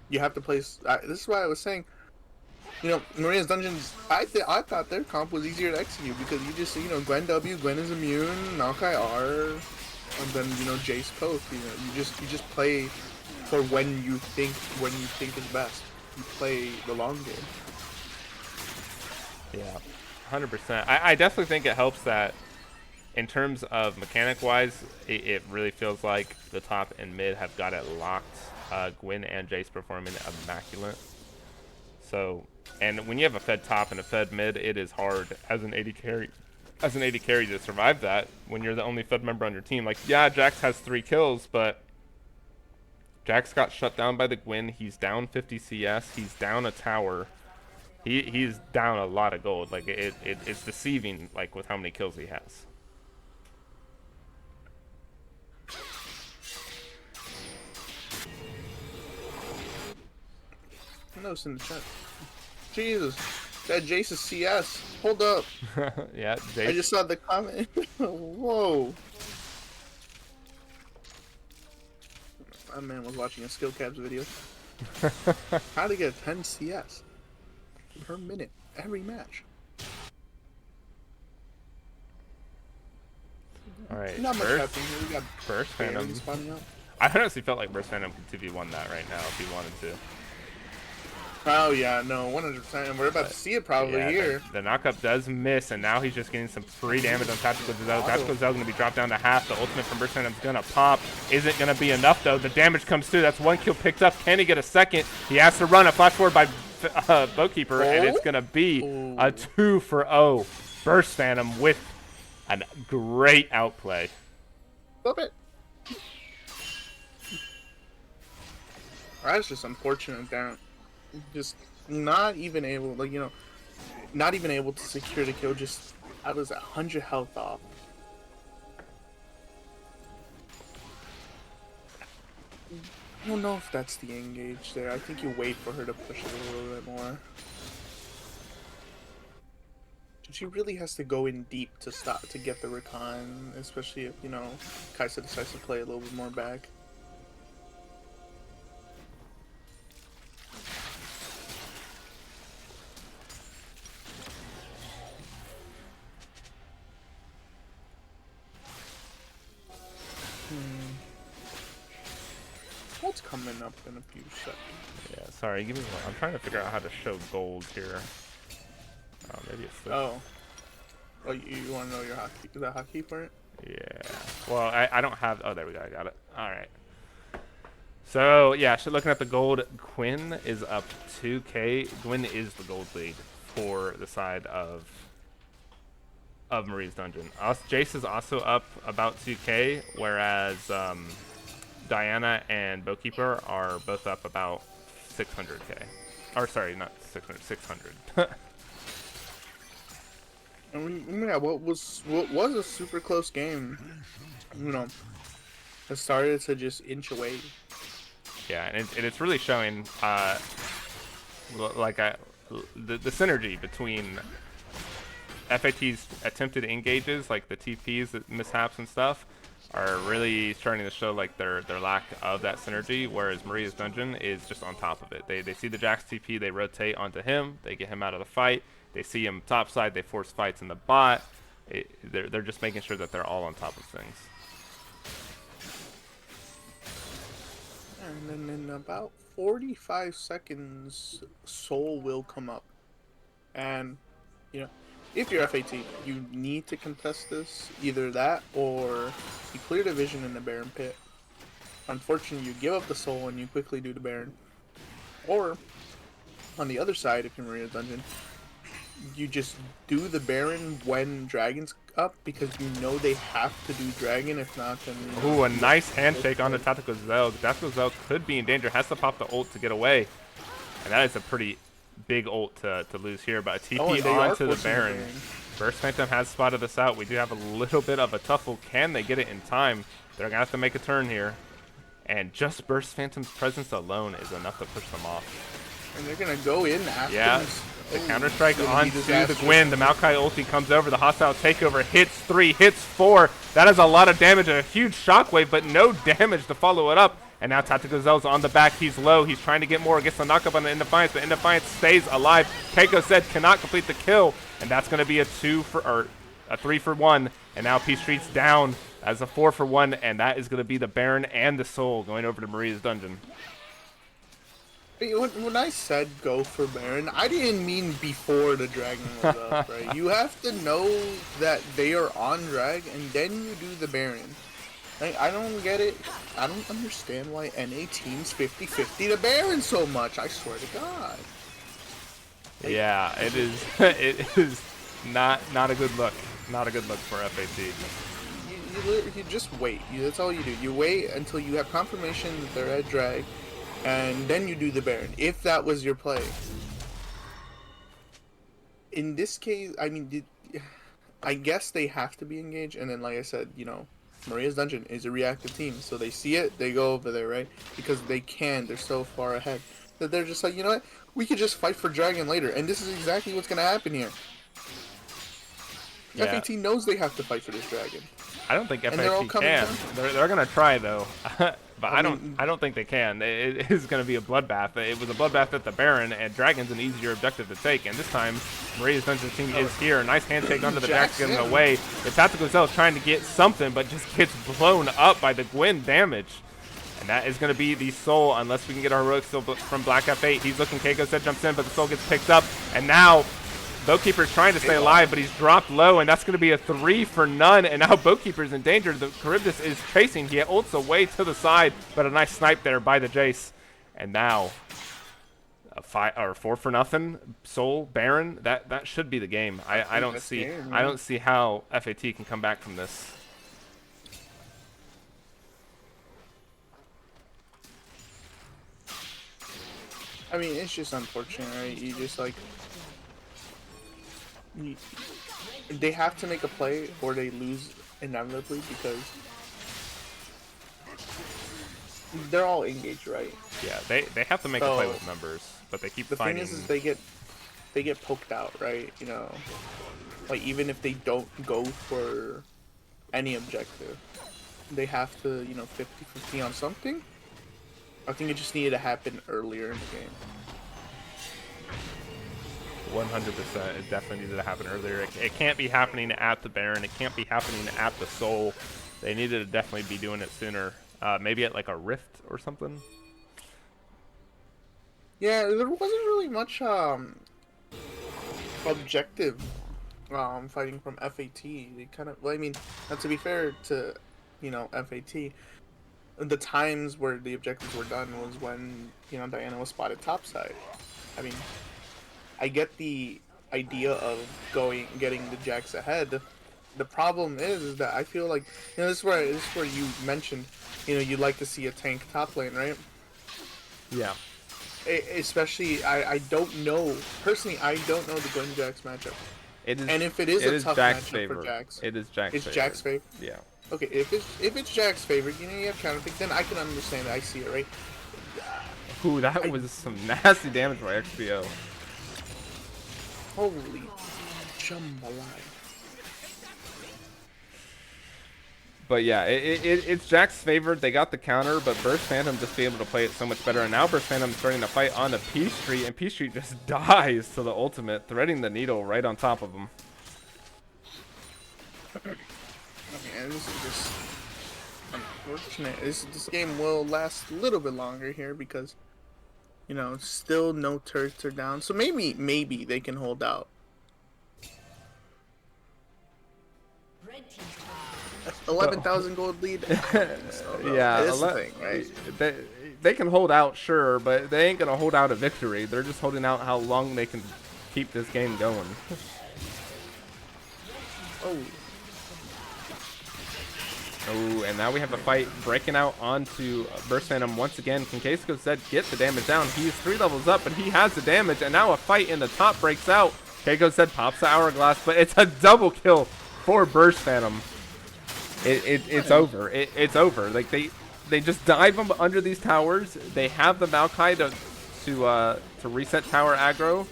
you have to place, this is why I was saying, you know, Maria's Dungeons, I thought their comp was easier to execute because you just, you know, Gwen W, Gwen is immune, Maokai R, and then, you know, Jace post, you know, you just play for when you think is best. You play the long game. Yeah, 100%. I definitely think it helps that in terms of mechanic-wise, it really feels like the top and mid have got it locked. Gwen and Jace performing immaculate. So, and when you have a fed top and a fed mid, it is hard as an AD carry, to survive that when you're the only fed member on your team. Like, yeah, Jax has 3 kills, but Jax got shut down by the Gwen. He's down 50 CS. He's down a tower. He's down a lot of gold. Like, it's deceiving, like, with how many kills he has. Notice in the chat. Jesus, that Jace is CS. Hold up. Yeah, Jace. I just saw the comment. Whoa. That man was watching a skill caps video. How to get 10 CS per minute every match. All right. Not much happening here. We got Burst Phantom. I honestly felt like Burst Phantom could 2v1 that right now if he wanted to. Oh yeah, no, 100%. We're about to see it probably here. The knockup does miss, and now he's just getting some free damage on Tactical Gazelle. Tactical Gazelle going to be dropped down to half. The ultimate from Burst Phantom's going to pop. Isn't going to be enough, though. The damage comes through. That's 1 kill picked up. Can he get a second? He has to run a flash forward by Bowkeeper, and it's going to be a 2 for 0. Burst Phantom with a great outplay. Flip it. That's just unfortunate that just not even able, like, you know, not even able to secure the kill, just I was 100 health off. I don't know if that's the engage there. I think you wait for her to push it a little bit more. She really has to go in deep to stop to get the recon, especially if, you know, Kaisa decides to play a little bit more back. What's coming up in a few seconds? Yeah, sorry, give me one. I'm trying to figure out how to show gold here. Oh, maybe it's this. Oh, you want to know your hotkey, the hotkey for it? Yeah. Well, I don't have. Oh, there we go. I got it. All right. So yeah, so looking at the gold, Quinn is up 2K. Gwyn is the gold lead for the side of Marie's Dungeon. Jace is also up about 2K, whereas Diana and Bowkeeper are both up about 600K. Or sorry, not 600, 600. I mean, yeah, what was a super close game. You know, it started to just inch away. Yeah, and it's really showing like the synergy between FAT's attempted engages, like the TPs, mishaps and stuff, are really starting to show like their lack of that synergy, whereas Maria's Dungeon is just on top of it. They see the Jax TP, they rotate onto him, they get him out of the fight, they see him topside, they force fights in the bot. They're just making sure that they're all on top of things. And then in about 45 seconds, Soul will come up. And, you know, if you're FAT, you need to contest this. Either that or you clear the vision in the Baron pit. Unfortunately, you give up the Soul and you quickly do the Baron. Or, on the other side, if you're Maria's Dungeon, you just do the Baron when Dragon's up because you know they have to do Dragon. If not, then... Ooh, a nice handshake on the Tactical Zell. Tactical Zell could be in danger. Has to pop the ult to get away. And that is a pretty big ult to lose here. But a TP onto the Baron. Burst Phantom has spotted this out. We do have a little bit of a tuffle. Can they get it in time? They're going to have to make a turn here. And just Burst Phantom's presence alone is enough to push them off. And they're going to go in after. Yeah. The counter-strike onto the Gwyn. The Maokai ulti comes over. The hostile takeover hits 3, hits 4. That is a lot of damage and a huge shockwave, but no damage to follow it up. And now Tactical Zell's on the back. He's low. He's trying to get more. Gets the knockup on the Indefiance, but Indefiance stays alive. Keiko said cannot complete the kill, and that's going to be a 3 for 1. And now Peace Street's down as a 4 for 1, and that is going to be the Baron and the Soul going over to Maria's Dungeon. When I said go for Baron, I didn't mean before the Dragon was up, right? You have to know that they are on Drag, and then you do the Baron. Like, I don't get it. I don't understand why NA teams 50-50 the Baron so much. I swear to God. Yeah, it is. It is not a good look. Not a good look for FAT. You just wait. That's all you do. You wait until you have confirmation that they're at Drag. And then you do the Baron, if that was your play. In this case, I mean, I guess they have to be engaged, and then like I said, you know, Maria's Dungeon is a reactive team, so they see it, they go over there, right? Because they're so far ahead, that they're just like, you know what, we could just fight for Dragon later, and this is exactly what's going to happen here. Yeah. FAT knows they have to fight for this Dragon. I don't think FAT can. They're gonna try though, but I don't think they can. It is gonna be a bloodbath. It was a bloodbath at the Baron, and Dragon's an easier objective to take. And this time, Maria's Dungeon team is here. Nice handshake onto the back, getting away. The Tactical Zell is trying to get something, but just gets blown up by the Gwyn damage. And that is going to be the Soul, unless we can get our heroic still from Black F8. He's looking, Keiko said jumps in, but the Soul gets picked up. And now Bowkeeper's trying to stay alive, but he's dropped low, and that's going to be a 3 for none. And now Bowkeeper's in danger. The Charybdis is chasing. He ults away to the side, but a nice snipe there by the Jace. And now a 4 for nothing Soul Baron. That should be the game. I don't see how FAT can come back from this. I mean, it's just unfortunate, right? You just like they have to make a play or they lose inevitably because they're all engaged, right? Yeah, they have to make a play So with numbers, but they keep the thing fighting. is they get poked out, right? You know, like even if they don't go for any objective, they have to, 50-50 on something. I think it just needed to happen earlier in the game. 100%. It definitely needed to happen earlier. It can't be happening at the Baron. It can't be happening at the Soul. They needed to definitely be doing it sooner. Maybe at like a Rift or something. Yeah, there wasn't really much objective fighting from FAT. They kind of, well, I mean, not to be fair to, FAT, the times where the objectives were done was when, Diana was spotted topside. I mean, I get the idea of getting the Jax ahead. The problem is that I feel like, this is where you mentioned, you'd like to see a tank top lane, right? Yeah. Especially, I don't know personally. I don't know the Gwen Jax matchup. It is, And if it is a tough Jack's matchup favor. for Jax, It is Jack's it's favor. Jack's favorite. Yeah. Okay, if it's Jack's favorite, you have counter pick, then I can understand it. I see it, right? Ooh, that was some nasty damage by XPO. Holy jambalaya. But yeah, it's Jack's favored. They got the counter, but Burst Phantom just be able to play it so much better. And now Burst Phantom is starting to fight onto Peace Street, and Peace Street just dies to the ultimate, threading the needle right on top of him. Okay, and this is just unfortunate. This game will last a little bit longer here because, still no turrets are down. So maybe they can hold out. 11,000 gold lead. Yeah, that's the thing, right? They can hold out, sure, but they ain't gonna hold out a victory. They're just holding out how long they can keep this game going. Oh. Oh, and now we have a fight breaking out onto Burst Phantom once again. Can Keisuke said get the damage down? He's 3 levels up, but he has the damage, and now a fight in the top breaks out. Keiko said pops the hourglass, but it's a double kill for Burst Phantom. It's over. It's over. Like they just dive them under these towers. They have the Maokai to reset tower aggro.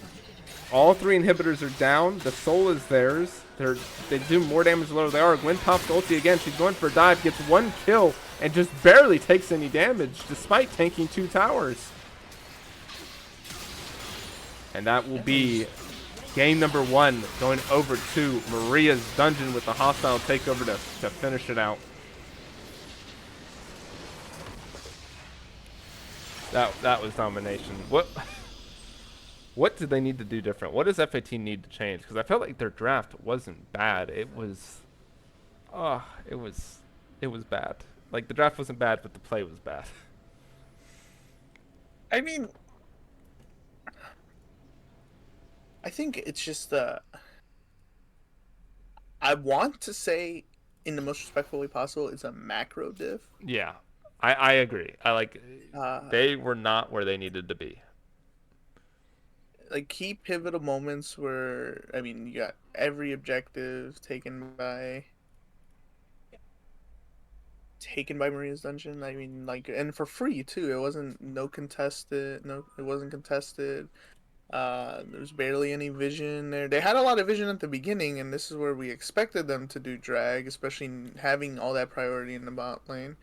All 3 inhibitors are down. The Soul is theirs. They do more damage the lower they are. Gwen pops ulti again. She's going for a dive, gets 1 kill, and just barely takes any damage despite tanking 2 towers. And that will be game number 1 going over to Maria's dungeon with the hostile takeover to finish it out. That was domination. What did they need to do different? What does FAT need to change? Because I felt like their draft wasn't bad. It was bad. Like the draft wasn't bad, but the play was bad. I mean, I think it's just I want to say in the most respectful way possible, it's a macro diff. Yeah, I agree. Uh, They were not where they needed to be. like key pivotal moments where, I mean, you got every objective taken by Maria's dungeon. I mean, like, and for free too. It wasn't it wasn't contested. There was barely any vision there. They had a lot of vision at the beginning, and this is where we expected them to do drag, especially having all that priority in the bot lane.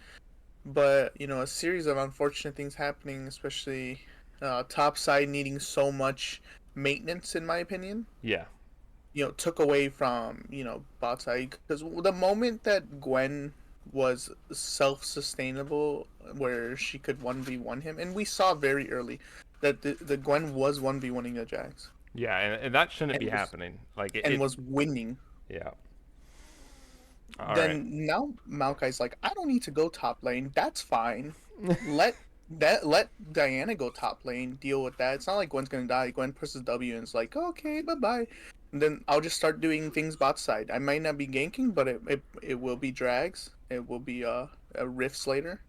But, a series of unfortunate things happening, especially top side needing so much maintenance, in my opinion. Yeah. Took away from, bot side. Because the moment that Gwen was self-sustainable, where she could 1v1 him, and we saw very early that the Gwen was 1v1ing the Jax. Yeah, and that shouldn't be happening. Like and was winning. Yeah. Now Maokai's like, I don't need to go top lane. That's fine. let Diana go top lane. Deal with that. It's not like Gwen's gonna die. Gwen presses W and it's like, okay, bye bye. And then I'll just start doing things bot side. I might not be ganking, but it will be drags. It will be rifts later.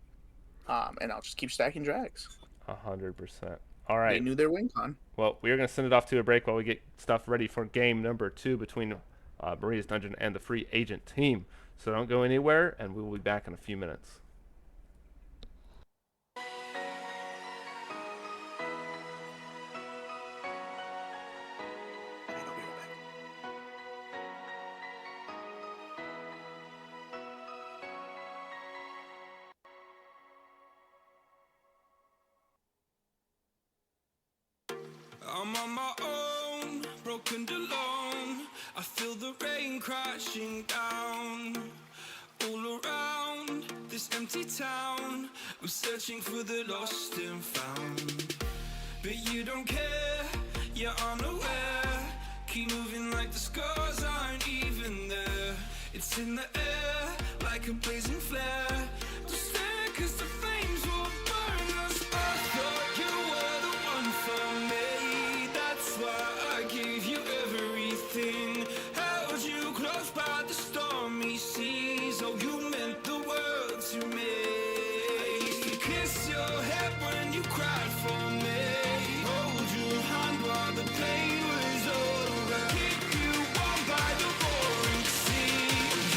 And I'll just keep stacking drags. 100%. All right. They knew their win con. Well, we are going to send it off to a break while we get stuff ready for game number 2 between Maria's Dungeon, and the free agent team. So don't go anywhere, and we will be back in a few minutes. I'm on my own, broken alone. I feel the rain crashing down all around this empty town. I'm searching for the lost and found, but you don't care, you're unaware. Keep moving like the scars aren't even there. It's in the air like a blazing flare. Don't stare 'cause the flames will burn us. I thought you were the one for me. That's why I gave you everything. Held you close by the stormy seas. Oh, you meant the world to me. I used to kiss your head when you cried for me. Hold your hand while the pain was over. Keep you warm by the roaring sea.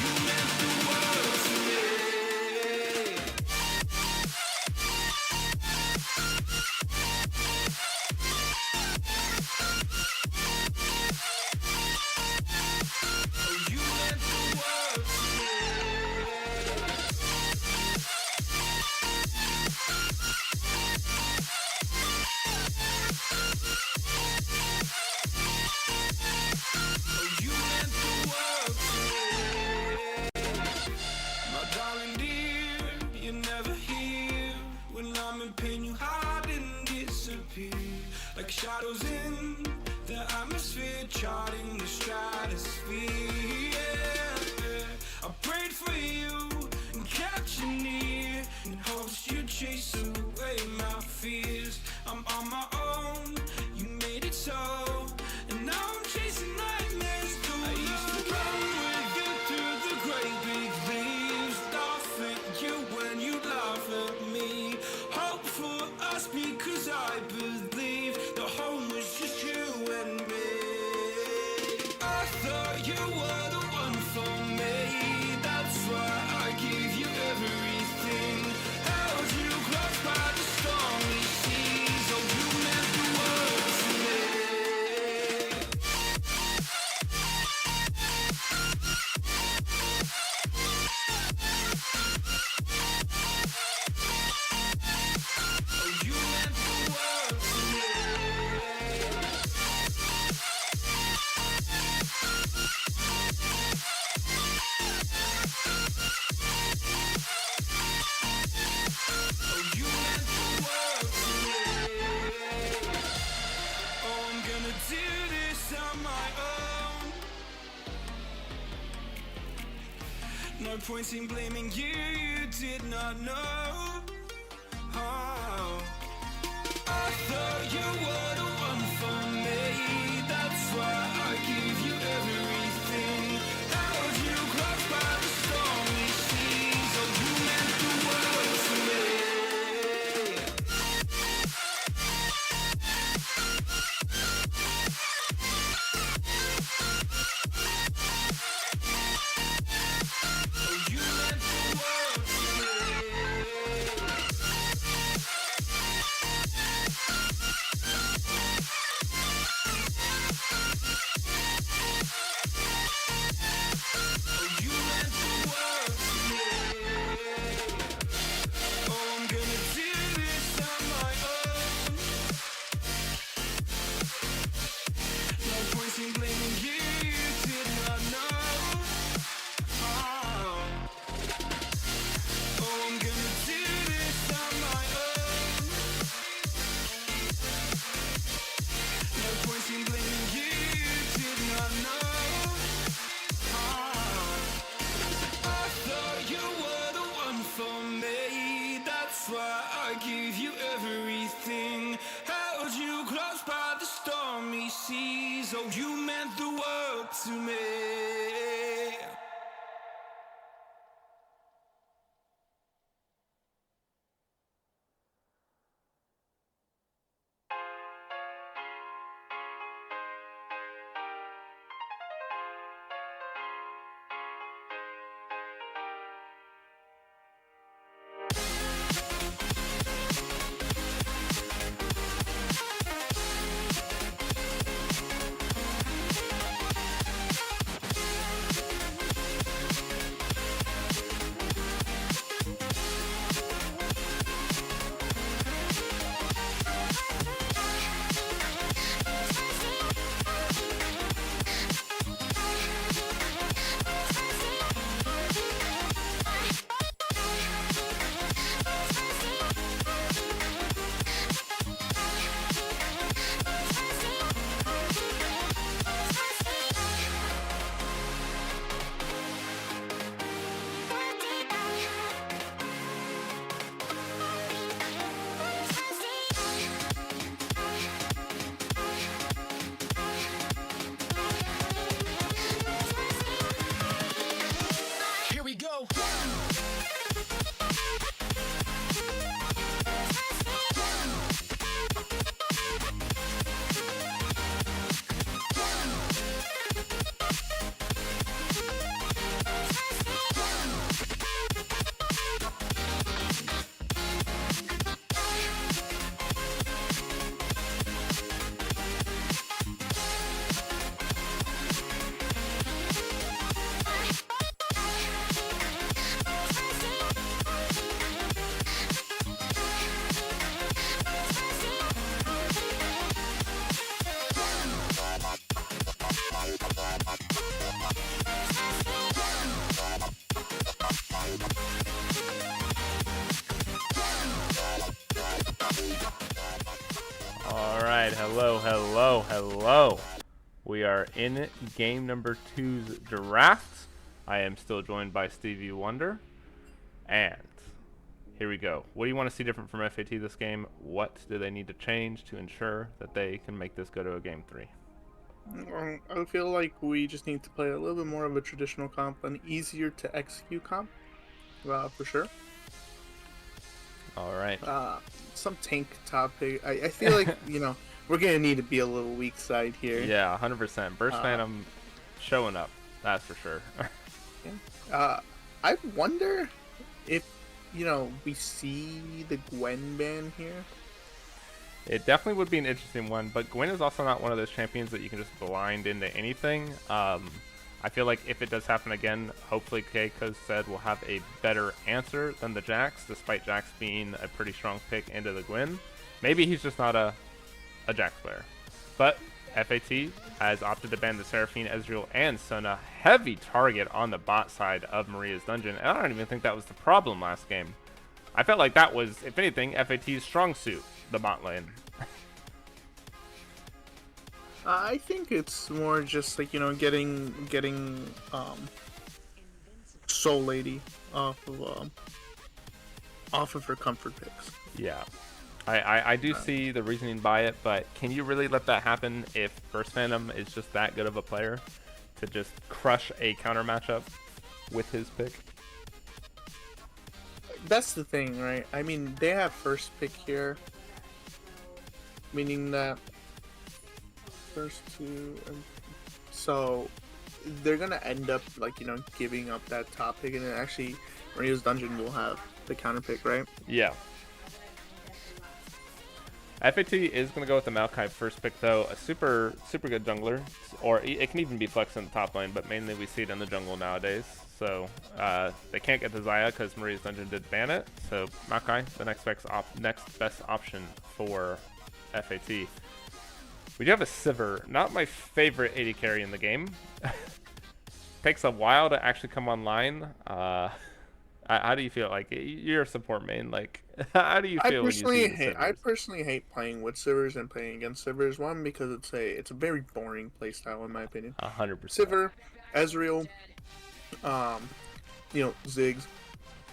You meant the world to me. Oh, you meant the world to me. Oh, you meant the world to me. My darling dear, you're never here. When I'm in pain, you hide and disappear. Like shadows in the atmosphere, charting the stratosphere. Yeah. I prayed for you and kept you near in hopes you'd chase away my fears. I'm on my own, you made it so, and now I'm chasing nightmares too. I used to run with you through the great big leaves, laugh at you when you laugh at me. Hope for us because I believe the home was just you and me. I thought you were the one for me. That's why I gave you everything. Held you close by the stormy seas. Oh, you meant the world to me. Oh, you meant the world to me. Oh, you meant the world to me. Oh, I'm gonna do this on my own. No point in blaming you, you did not know. Oh, I thought you were the one for me. That's why I gave you everything. Held you close by the stormy seas. Oh, you meant the world to me. Oh, you meant the world to me. Oh, you meant the world to me. Oh, I'm gonna do this on my own. No point in blaming you, you did not know. Oh, oh, I'm gonna do this on my own. No point in blaming you, you did not know. I thought you were the one for me. That's why I gave you everything. Held you close by the stormy seas. Oh, you meant the world to me. hello, hello, hello. We are in game number 2's draft. I am still joined by Stevie Wonder. And here we go. What do you want to see different from FAT this game? What do they need to change to ensure that they can make this go to a game 3? I feel like we just need to play a little bit more of a traditional comp, an easier to execute comp, for sure. All right. Some tank topic. I feel like, we're going to need to be a little weak side here. Yeah, 100%. Burst Phantom showing up. That's for sure. Yeah. I wonder if, we see the Gwen ban here. It definitely would be an interesting one, but Gwen is also not one of those champions that you can just blind into anything. I feel like if it does happen again, hopefully Keiko's said will have a better answer than the Jax, despite Jax being a pretty strong pick into the Gwen. Maybe he's just not a Jax player. But FAT has opted to ban the Seraphine, Ezreal, and Sona. Heavy target on the bot side of Maria's Dungeon, and I don't even think that was the problem last game. I felt like that was, if anything, FAT's strong suit, the bot lane. I think it's more just like, getting Soul Lady off of her comfort picks. Yeah. I do see the reasoning by it, but can you really let that happen if Burst Phantom is just that good of a player to just crush a counter matchup with his pick? That's the thing, right? I mean, they have first pick here, meaning that first two, so they're gonna end up giving up that top pick, and then actually Maria's Dungeon will have the counter pick, right? Yeah. FAT is going to go with the Maokai first pick, though. A super good jungler, or it can even be flexed in the top lane, but mainly we see it in the jungle nowadays. So they can't get the Xayah because Maria's Dungeon did ban it. So Maokai, the next best option for FAT. We do have a Sivir, not my favorite AD carry in the game. Takes a while to actually come online. How do you feel? Like, you're a support main. Like, how do you feel when you see the Sivers? I personally hate playing with Sivers and playing against Sivers. One, because it's a very boring playstyle in my opinion. 100%. Sivir, Ezreal, Ziggs,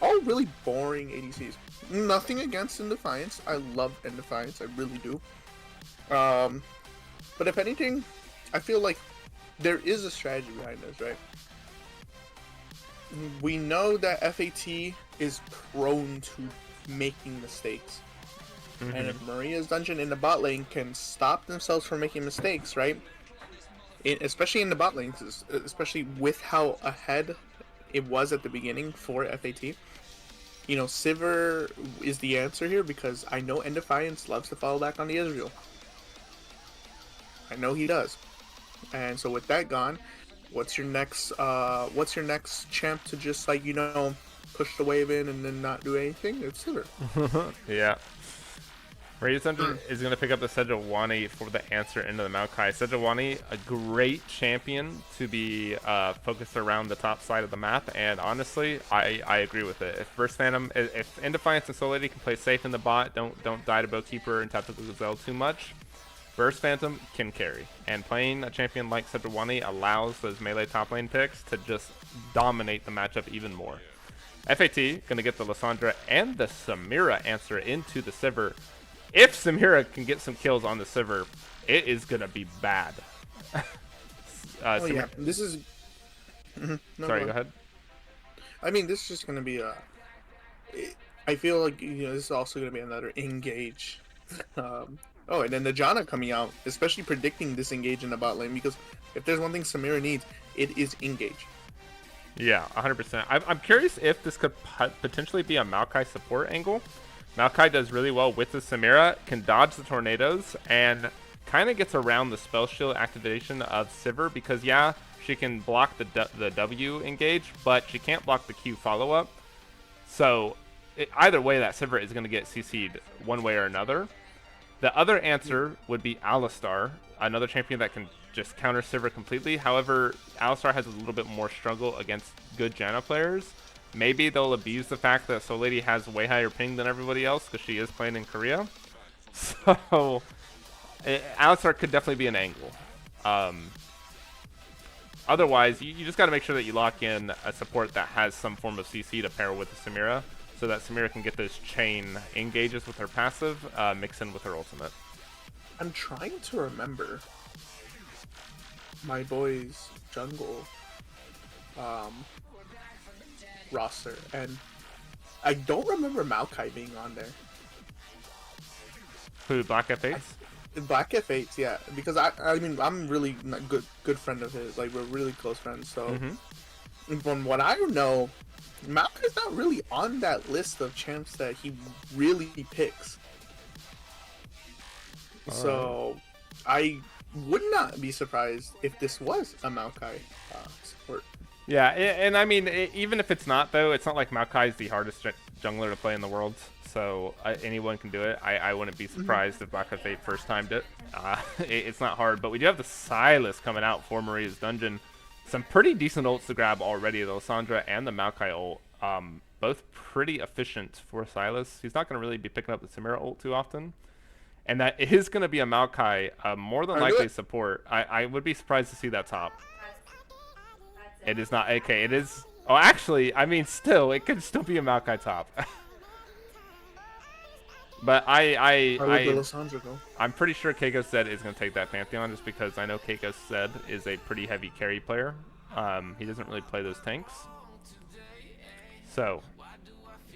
all really boring ADCs. Nothing against Indefiance. I love Indefiance. I really do. But if anything, I feel like there is a strategy behind this, right? We know that FAT is prone to making mistakes. Mm-hmm. And if Maria's Dungeon in the bot lane can stop themselves from making mistakes, right? Especially in the bot lane, especially with how ahead it was at the beginning for FAT. Sivir is the answer here because I know Indefiance loves to fall back on the Ezreal. I know he does. And so with that gone, what's your next champ to just push the wave in and then not do anything? It's Sivir. Yeah. Maria's Dungeon is going to pick up the Sejuani for the answer into the Maokai. Sejuani, a great champion to be focused around the top side of the map, and honestly, I agree with it. If Burst Phantom, if Indefiance and Soul Lady can play safe in the bot, don't die to Bowkeeper and Tactical Gazelle too much, Burst Phantom can carry, and playing a champion like Sejuani allows those melee top lane picks to just dominate the matchup even more. FAT going to get the Lissandra and the Samira answer into the Sivir. If Samira can get some kills on the Sivir, it is going to be bad. Yeah, this is... Sorry, go ahead. I mean, this is just going to be I feel like, this is also going to be another engage. And then the Janna coming out, especially predicting this engage in the bot lane, because if there's one thing Samira needs, it is engage. Yeah, 100%. I'm curious if this could potentially be a Maokai support angle. Maokai does really well with the Samira, can dodge the tornadoes, and kind of gets around the spell shield activation of Sivir because, yeah, she can block the W engage, but she can't block the Q follow-up. So either way, that Sivir is going to get CC'd one way or another. The other answer would be Alistar, another champion that can just counter Sivir completely. However, Alistar has a little bit more struggle against good Janna players. Maybe they'll abuse the fact that Soul Lady has way higher ping than everybody else because she is playing in Korea. So Alistar could definitely be an angle. Otherwise, you just got to make sure that you lock in a support that has some form of CC to pair with the Samira, so that Samira can get those chain engages with her passive, mix in with her ultimate. I'm trying to remember my boy's jungle roster, and I don't remember Maokai being on there. Who, Black F8s? Black F8s, yeah, because I mean I'm really not good friend of his, like we're really close friends. So from what I know, Maokai's not really on that list of champs that he really picks. So I would not be surprised if this was a Maokai support. Yeah, and I mean, even if it's not, though, it's not like Maokai is the hardest jungler to play in the world, so anyone can do it. I wouldn't be surprised if Black F8 first timed it. It's not hard, but we do have the Silas coming out for Maria's Dungeon. Some pretty decent ults to grab already, the Lissandra and the Maokai ult. Both pretty efficient for Silas. He's not going to really be picking up the Samira ult too often. And that is going to be a Maokai, more than likely support. I would be surprised to see that top. It is not. Okay, it is. Oh, actually, I mean, still, it could still be a Maokai top. But I'm pretty sure Keiko said is going to take that Pantheon, just because I know Keiko said is a pretty heavy carry player. He doesn't really play those tanks. So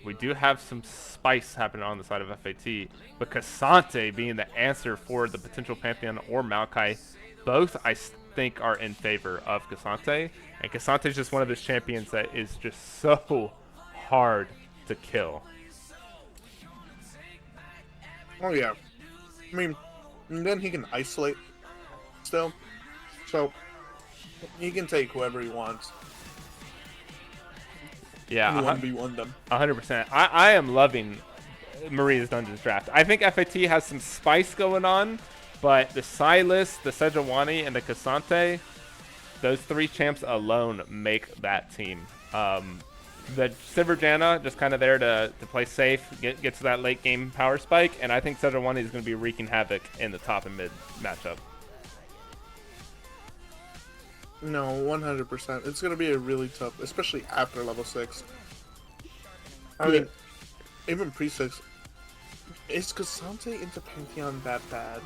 we do have some spice happening on the side of FAT, but Cassante being the answer for the potential Pantheon or Maokai, both I think are in favor of Cassante, and Cassante is just one of those champions that is just so hard to kill. Oh yeah, I mean, and then he can isolate still, so he can take whoever he wants. Yeah, 1v1 them. 100%. I am loving Maria's Dungeons draft. I think FAT has some spice going on, but the Silas, the Sejuani, and the Cassante, those three champs alone make that team. The Siverjana just kind of there to play safe, get to that late game power spike, and I think Sejuani is going to be wreaking havoc in the top and mid matchup. No, 100%. It's going to be a really tough, especially after level 6. I mean, even pre-6. Is Cassante into Pantheon that bad?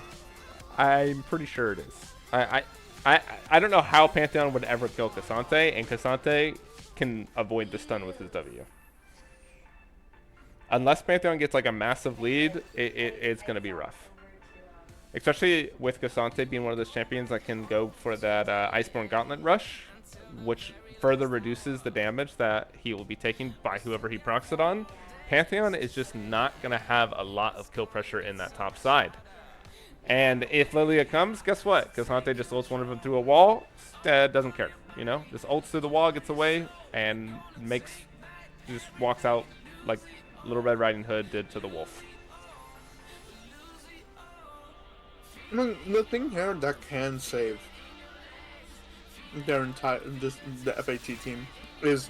I'm pretty sure it is. I don't know how Pantheon would ever kill Cassante, and Cassante can avoid the stun with his W. Unless Pantheon gets like a massive lead, it's going to be rough. Especially with Cassante being one of those champions that can go for that Iceborne Gauntlet Rush, which further reduces the damage that he will be taking by whoever he procs it on. Pantheon is just not going to have a lot of kill pressure in that top side. And if Lilia comes, guess what? Cassante just ults one of them through a wall, doesn't care. You know, just ults through the wall, gets away, and just walks out like Little Red Riding Hood did to the wolf. I mean, the thing here that can save their entire the FAT team is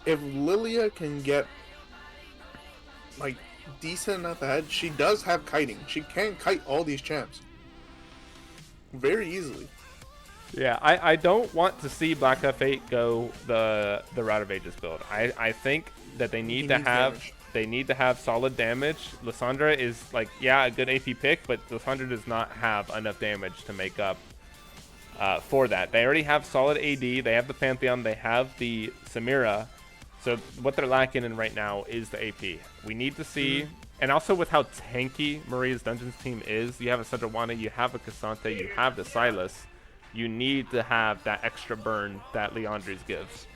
if Lilia can get like decent enough ahead. She does have kiting. She can kite all these champs very easily. Yeah, I don't want to see Black F8 go the Route of Ages build. I think that they need to have damage. They need to have solid damage. Lissandra is like, yeah, a good AP pick, but Lissandra does not have enough damage to make up for that. They already have solid AD. They have the Pantheon. They have the Samira. So what they're lacking in right now is the AP. We need to see, and also with how tanky Maria's Dungeons team is, you have a Sejuani, you have a Cassante, you have the Silas. You need to have that extra burn that Leandres gives.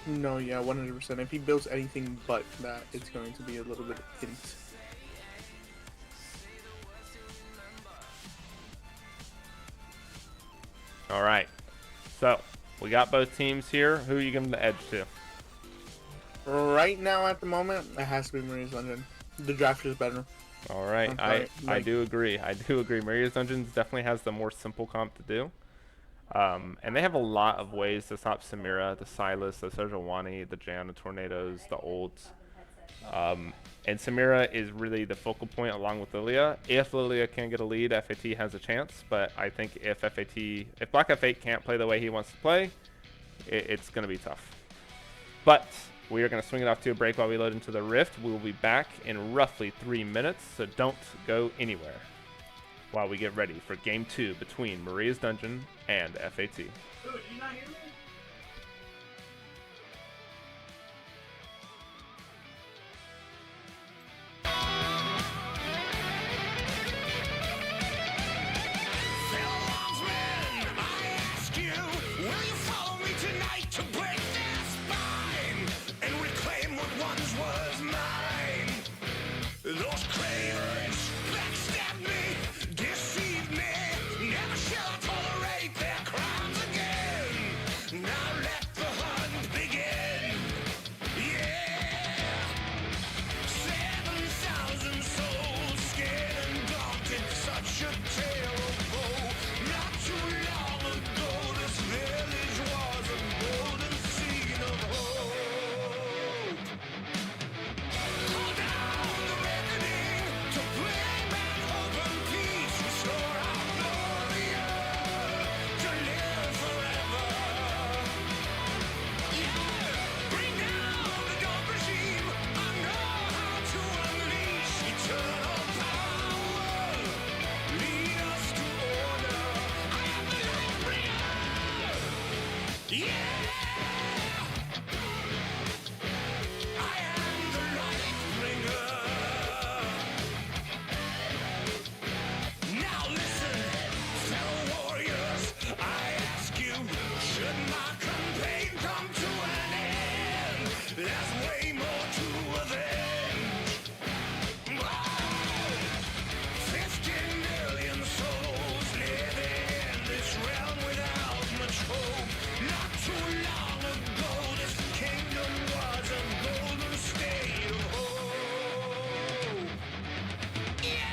No, yeah, 100%. If he builds anything but that, it's going to be a little bit hint. All right. So, we got both teams here. Who are you giving the edge to? Right now, at the moment, it has to be Maria's Dungeon. The draft is better. All right. I do agree. I do agree. Maria's Dungeons definitely has the more simple comp to do. And they have a lot of ways to stop Samira, the Silas, the Sejuani, the Janna Tornadoes, the ults. And Samira is really the focal point along with Lilia. If Lilia can get a lead, FAT has a chance. But I think if Black F8 can't play the way he wants to play, it's going to be tough. But we are going to swing it off to a break while we load into the Rift. We will be back in roughly 3 minutes, so don't go anywhere while we get ready for Game 2 between Maria's Dungeon and FAT. Dude, you not hear me? Those cravers backstab me, deceive me, never shall I tolerate their crimes again. Now let the hunt begin. Yeah, 7,000 souls scared and daunted, such a tale of woe. Not too long ago, this village was a golden scene of hope. Call down the reckoning to bring back hope and peace, restore our glory to live forever. Yeah, bring down the dark regime. I know how to unleash eternal power. Lead us to order. I am the light bringer. Yeah. I am the light bringer. Now listen, fellow warriors, I ask you, should my campaign come to an end? There's way more to avenge. Whoa! 50 million souls living in this realm without much hope. Not too long ago, this kingdom was a golden state of hope. Yeah!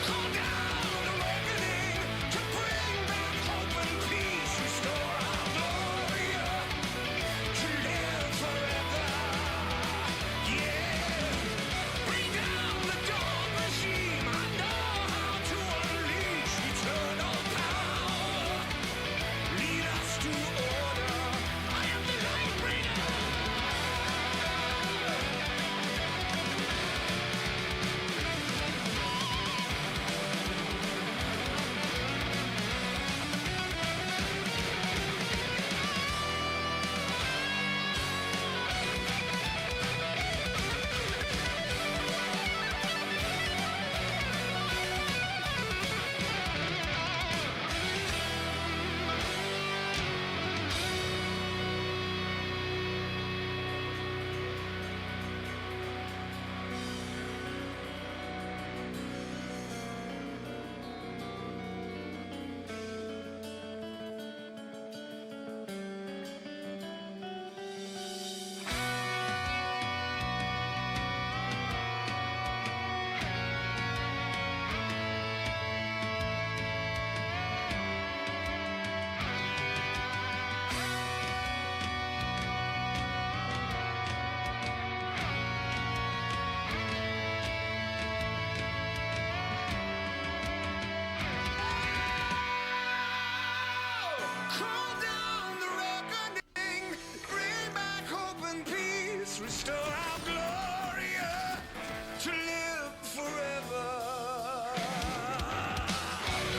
Call down the reckoning to bring back hope and peace, restore our glory to live forever. Yeah, bring down the dark regime. I know how to unleash eternal power. Lead us to order. I am the light bringer. Call down the reckoning, bring back hope and peace, restore our glory to live forever.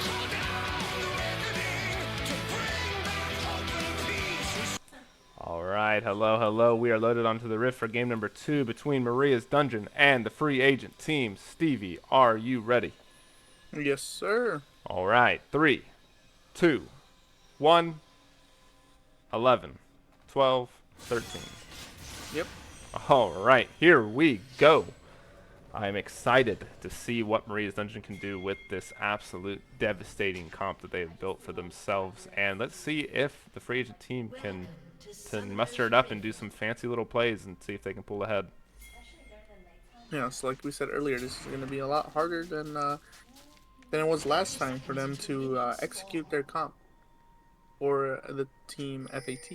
Call down the reckoning to bring back hope and peace. All right, hello. We are loaded onto the Rift for game number 2 between Maria's Dungeon and the free agent team. Stevie, are you ready? Yes, sir. All right, 3, 2, 1, 11, 12, 13. Yep. All right, here we go. I'm excited to see what Maria's Dungeon can do with this absolute devastating comp that they have built for themselves. And let's see if the free agent team can muster it up and do some fancy little plays and see if they can pull ahead. Yeah, so like we said earlier, this is going to be a lot harder than it was last time for them to execute their comp. for the team FAT.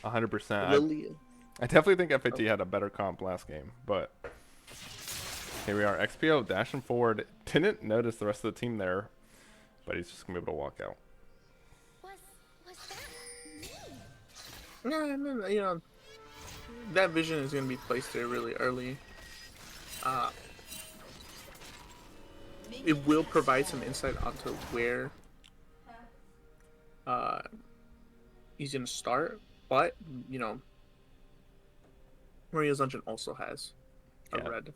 100%. Lilia. I definitely think FAT had a better comp last game, but here we are. XPO dashing forward. Didn't notice the rest of the team there, but he's just gonna be able to walk out. Yeah, you know, that vision is gonna be placed there really early. It will provide some insight onto where he's gonna start, but you know, Maria's Dungeon also has a red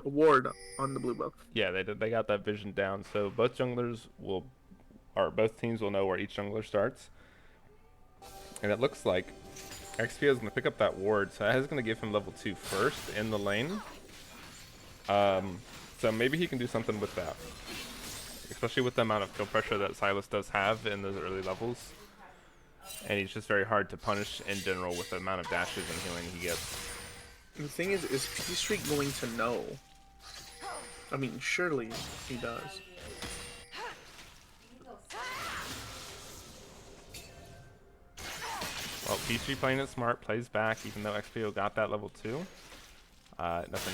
ward on the blue buff. Yeah, they got that vision down, so both junglers will, or both teams will know where each jungler starts. And it looks like XP is going to pick up that ward, so that is going to give him level 2 first in the lane. So maybe he can do something with that, especially with the amount of kill pressure that Sylas does have in those early levels. And he's just very hard to punish in general with the amount of dashes and healing he gets. And the thing is P-Streak going to know? I mean, surely he does. Well, P-Streak playing it smart, plays back, even though XPO got that level 2. Nothing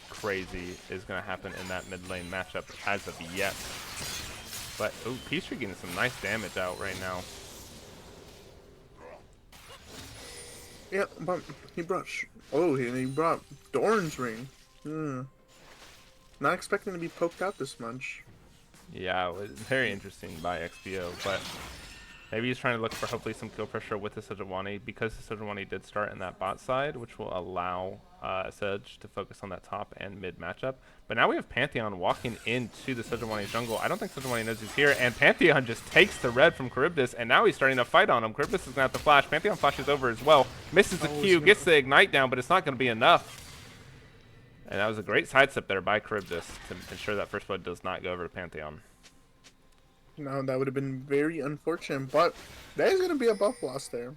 crazy is going to happen in that mid lane matchup as of yet. But, oh, P-Streak getting some nice damage out right now. Yeah, but he brought... he brought Dorn's Ring. Not expecting to be poked out this much. Yeah, it was very interesting by XPO, but maybe he's trying to look for hopefully some kill pressure with the Sejuani, because the Sejuani did start in that bot side, which will allow Sedge to focus on that top and mid matchup. But now we have Pantheon walking into the Sejuani jungle. I don't think Sejuani knows he's here, and Pantheon just takes the red from Charybdis, and now he's starting to fight on him. Charybdis is going to have to flash. Pantheon flashes over as well, misses the Q, gets the ignite down, but it's not going to be enough. And that was a great sidestep there by Charybdis to ensure that first blood does not go over to Pantheon. No, that would have been very unfortunate, but that is going to be a buff loss there.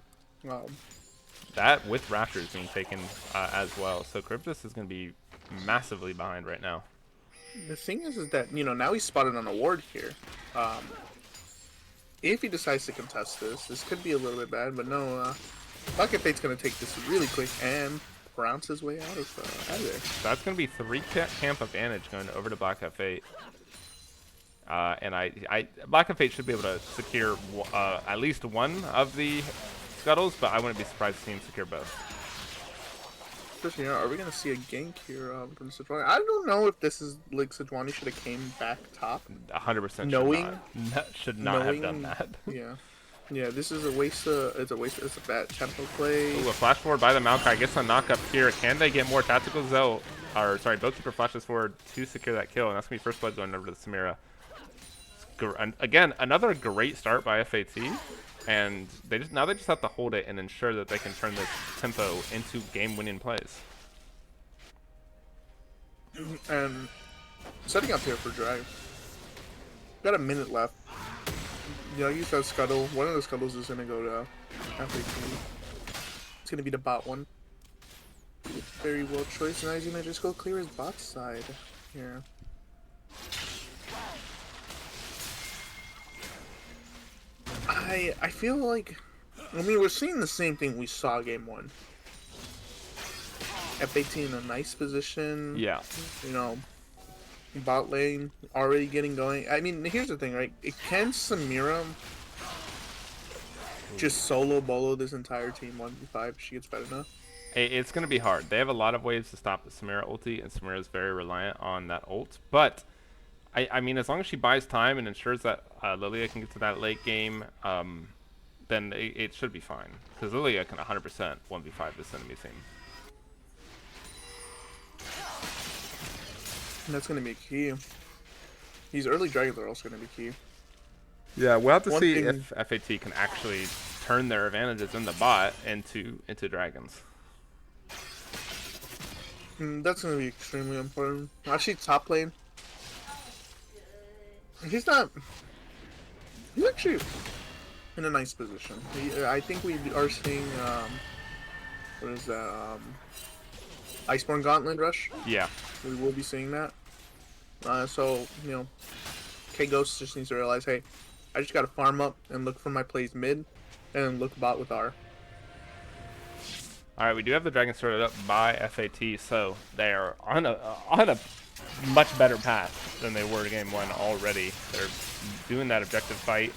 That with Raptors being taken as well, so Charybdis is going to be massively behind right now. The thing is that, you know, now he's spotted on a ward here. If he decides to contest this could be a little bit bad, but no, Black Fate's going to take this really quick and bounce his way out of there. That's going to be 3 camp advantage going over to Black Fate. And Black Fate should be able to secure at least one of the scuttles, but I wouldn't be surprised to see him secure both. Especially, are we going to see a gank here from Sejuani? I don't know if this is like Sejuani should have came back top. 100% should not have done that. Yeah, this is a waste. It's a bad tempo play. Ooh, a flash forward by the Maokai gets a knock up here. Can they get more tacticals though? Or sorry, Boatkeeper flashes forward to secure that kill, and that's gonna be first blood going over to the Samira. Again, another great start by FAT, and they just have to hold it and ensure that they can turn this tempo into game-winning plays. And setting up here for Drag. Got a minute left. You know, use that scuttle. One of the scuttles is gonna go to FAT. It's gonna be the bot one. Very well choice. Now he's gonna just go clear his bot side here. I feel like, I mean, we're seeing the same thing we saw game 1. FAT in a nice position. Yeah. You know, bot lane already getting going. I mean, here's the thing, right? Can Samira just solo bolo this entire team 1v5 if she gets fed enough? It's going to be hard. They have a lot of ways to stop the Samira ulti, and Samira is very reliant on that ult. But, I mean, as long as she buys time and ensures that Lilia can get to that late game, then it should be fine. Because Lilia can 100% 1v5 this enemy team. And that's going to be key. These early dragons are also going to be key. Yeah, we'll have to see if FAT can actually turn their advantages in the bot into dragons. That's going to be extremely important. Actually, top lane. He's actually in a nice position. I think we are seeing, what is that, Iceborne Gauntlet Rush? Yeah. We will be seeing that. So, you know, K-Ghost just needs to realize, hey, I just gotta farm up and look for my plays mid, and look bot with R. All right, we do have the dragon started up by FAT, so they are on a much better path than they were in game 1 already. They're doing that objective fight.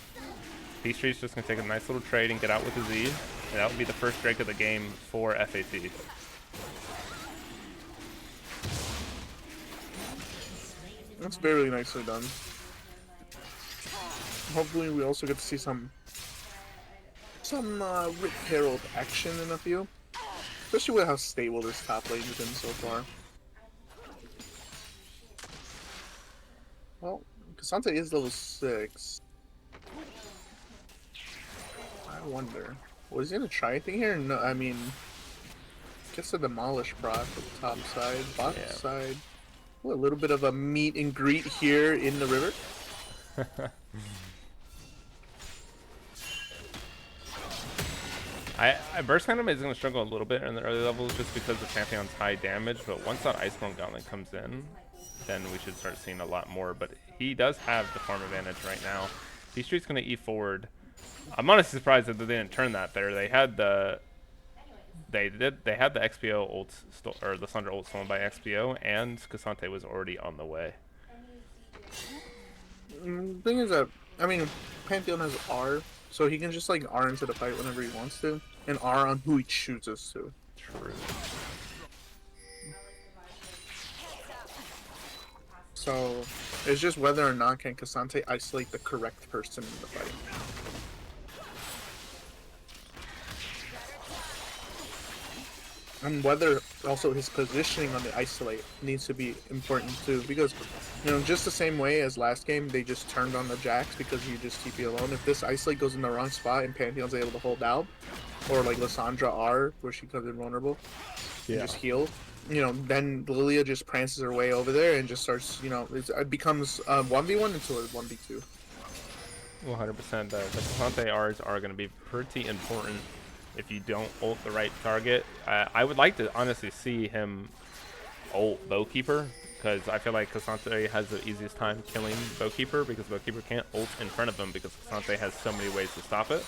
P-Street's just gonna take a nice little trade and get out with the Z, and that would be the first Drake of the game for FAT. That's very nicely done. Hopefully, we also get to see some Rip Herald action in a few. Especially with how stable this top lane has been so far. Well, Cassante is level 6. I wonder. Was he gonna try anything here? No, I mean, gets a demolish proc at the top side, bottom side. Ooh, a little bit of a meet and greet here in the river. I Burst Phantom is going to struggle a little bit in the early levels just because the Pantheon's high damage, but once that Iceborne Gauntlet comes in, then we should start seeing a lot more. But he does have the farm advantage right now. P-Street's going to E forward. I'm honestly surprised that they didn't turn that there. They had the XPO ult or the Thunder ult stolen by XPO, and Cassante was already on the way. The thing is that, I mean, Pantheon has R, so he can just like R into the fight whenever he wants to, and R on who he chooses to. True. So it's just whether or not can Cassante isolate the correct person in the fight. And whether also his positioning on the isolate needs to be important too, because, you know, just the same way as last game, they just turned on the Jax because you just TP alone. If this isolate goes in the wrong spot and Pantheon's able to hold out, or like Lissandra R, where she comes invulnerable, and just heal, you know, then Lilia just prances her way over there and just starts, you know, it becomes 1v1 until it's 1v2. 100%. The Cassante R's are going to be pretty important if you don't ult the right target. I would like to honestly see him ult Bowkeeper, because I feel like Cassante has the easiest time killing Bowkeeper, because Bowkeeper can't ult in front of him because Cassante has so many ways to stop it.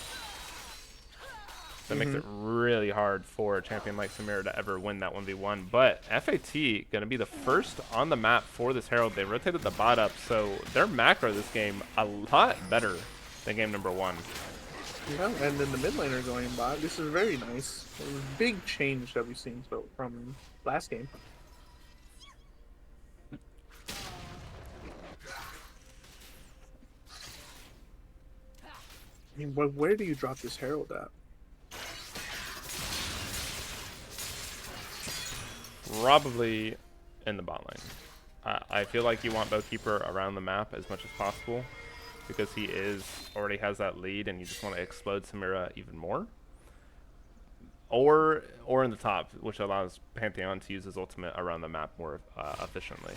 So it makes it really hard for a champion like Samira to ever win that 1v1. But FAT going to be the first on the map for this Herald. They rotated the bot up, so their macro this game a lot better than game number 1. Yeah, and then the mid laner going bot. This is very nice. A big change that we've seen from last game. I mean, where do you drop this Herald at? Probably in the bot lane. I feel like you want Bowkeeper around the map as much as possible, because he already has that lead, and you just want to explode Samira even more. Or in the top, which allows Pantheon to use his ultimate around the map more efficiently.